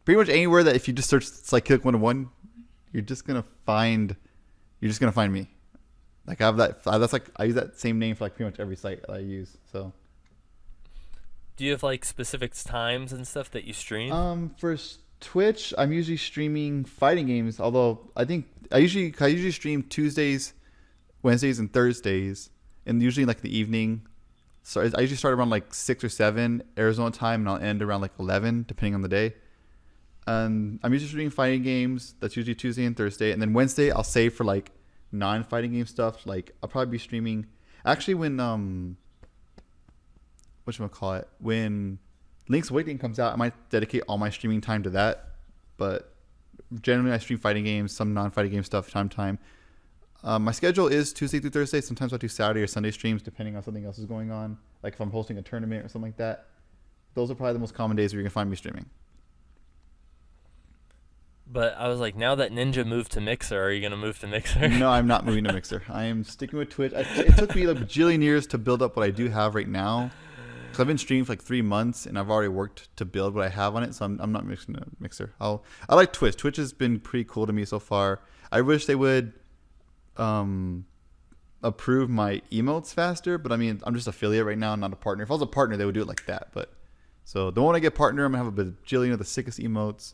Pretty much anywhere that if you just search Psychilic 101, you're just gonna find me. Like I have that. That's like I use that same name for like pretty much every site that I use. So. Do you have like specific times and stuff that you stream? For Twitch, I'm usually streaming fighting games. Although I think I usually stream Tuesdays, Wednesdays, and Thursdays, and usually like the evening. So I usually start around like 6 or 7 Arizona time, and I'll end around like 11, depending on the day. I'm usually streaming fighting games. That's usually Tuesday and Thursday, and then Wednesday I'll save for like non-fighting game stuff. Like I'll probably be streaming. Actually, when whatchamacallit, when Link's Awakening comes out, I might dedicate all my streaming time to that. But generally, I stream fighting games, some non-fighting game stuff, time to time. My schedule is Tuesday through Thursday. Sometimes I'll do Saturday or Sunday streams, depending on something else is going on. Like if I'm hosting a tournament or something like that. Those are probably the most common days where you can find me streaming. But I was like, now that Ninja moved to Mixer, are you gonna move to Mixer? No, I'm not moving to Mixer. I am sticking with Twitch. It took me like a bajillion years to build up what I do have right now. Because I've been streaming for like 3 months, and I've already worked to build what I have on it. So I'm not mixing a Mixer. I like Twitch. Twitch has been pretty cool to me so far. I wish they would approve my emotes faster, but I mean, I'm just affiliate right now, not a partner. If I was a partner, they would do it like that. But so the moment I get partner, I'm gonna have a bajillion of the sickest emotes.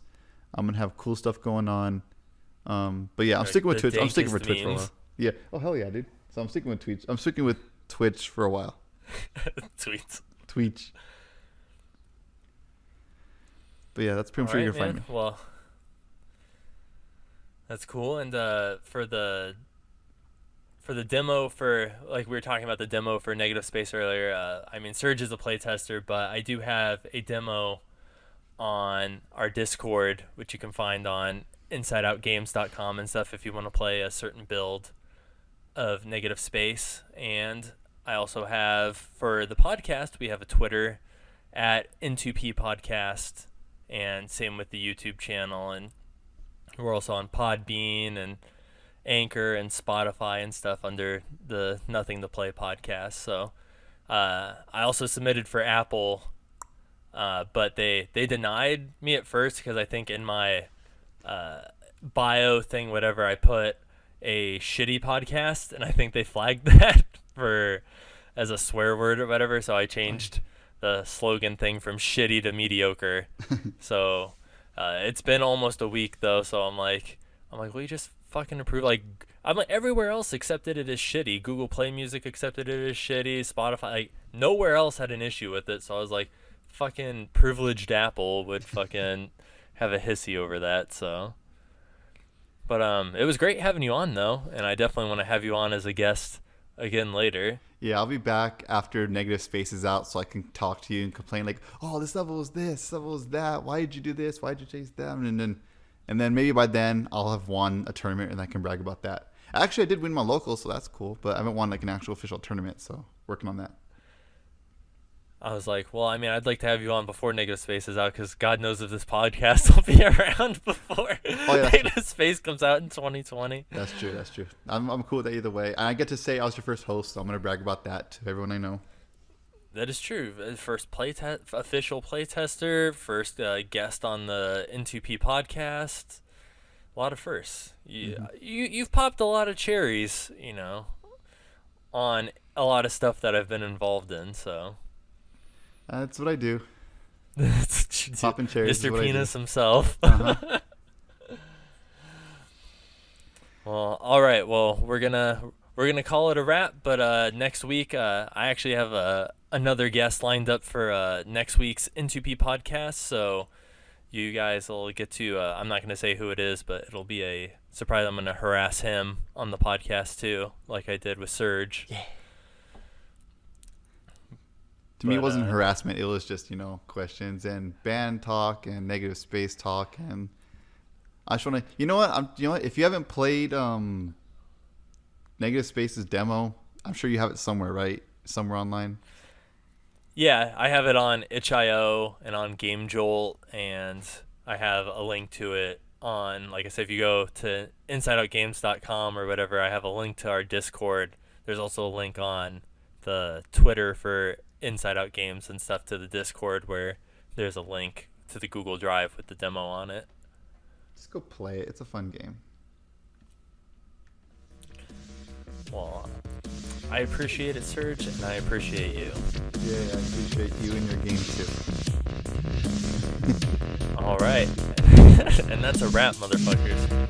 I'm gonna have cool stuff going on. But yeah, I'm Like sticking with the Twitch. I'm sticking with dankest Twitch for a memes. while. Yeah. Oh hell yeah, dude. So I'm sticking with Twitch. I'm sticking with Twitch for a while. Tweets. Twitch. But yeah, that's pretty much where you're gonna find me. Well, that's cool. And for the demo for, like we were talking about the demo for Negative Space earlier, I mean, Serge is a playtester, but I do have a demo on our Discord, which you can find on InsideOutGames.com and stuff if you want to play a certain build of Negative Space. And I also have, for the podcast, we have a Twitter at N2P Podcast, and same with the YouTube channel. And we're also on Podbean and Anchor and Spotify and stuff under the Nothing to Play podcast. So I also submitted for Apple, but they denied me at first because I think in my bio thing, whatever, I put a shitty podcast, and I think they flagged that as a swear word or whatever. So I changed the slogan thing from shitty to mediocre. So it's been almost a week though, so I'm like, will you just fucking approve? Like, I'm like, everywhere else accepted it as shitty. Google Play Music accepted it as shitty. Spotify, like, nowhere else had an issue with it. So I was like, fucking privileged Apple would fucking have a hissy over that. So, but it was great having you on though, and I definitely want to have you on as a guest again later. Yeah, I'll be back after Negative Space is out, so I can talk to you and complain like, "Oh, this level is this level is that. Why did you do this? Why did you chase them?" And then maybe by then I'll have won a tournament and I can brag about that. Actually, I did win my local, so that's cool. But I haven't won like an actual official tournament, so working on that. I was like, well, I mean, I'd like to have you on before Negative Space is out, because God knows if this podcast will be around before Negative Space comes out in 2020. That's true. I'm cool with that either way. And I get to say I was your first host, so I'm going to brag about that to everyone I know. That is true. First official playtester, first guest on the N2P podcast. A lot of firsts. You've popped a lot of cherries, on a lot of stuff that I've been involved in, so. That's what I do. Popping cherries. Mr. Penis himself. Uh-huh. Well, all right. Well, we're gonna call it a wrap. But next week, I actually have another guest lined up for next week's N2P podcast. So you guys will get to. I'm not gonna say who it is, but it'll be a surprise. I'm gonna harass him on the podcast too, like I did with Serge. Yeah. To me, it wasn't harassment. It was just, questions and band talk and Negative Space talk. And I just want to, you know what? If you haven't played Negative Space's demo, I'm sure you have it somewhere, right? Somewhere online. Yeah, I have it on itch.io and on GameJolt, and I have a link to it on, like I said, if you go to InsideOutGames.com or whatever, I have a link to our Discord. There's also a link on the Twitter for Inside Out Games and stuff to the Discord, where there's a link to the Google Drive with the demo on it. Just go play it. It's a fun game. Well, I appreciate it, Serge, and I appreciate you. Yeah, I appreciate you and your game too. All right. And that's a wrap, motherfuckers.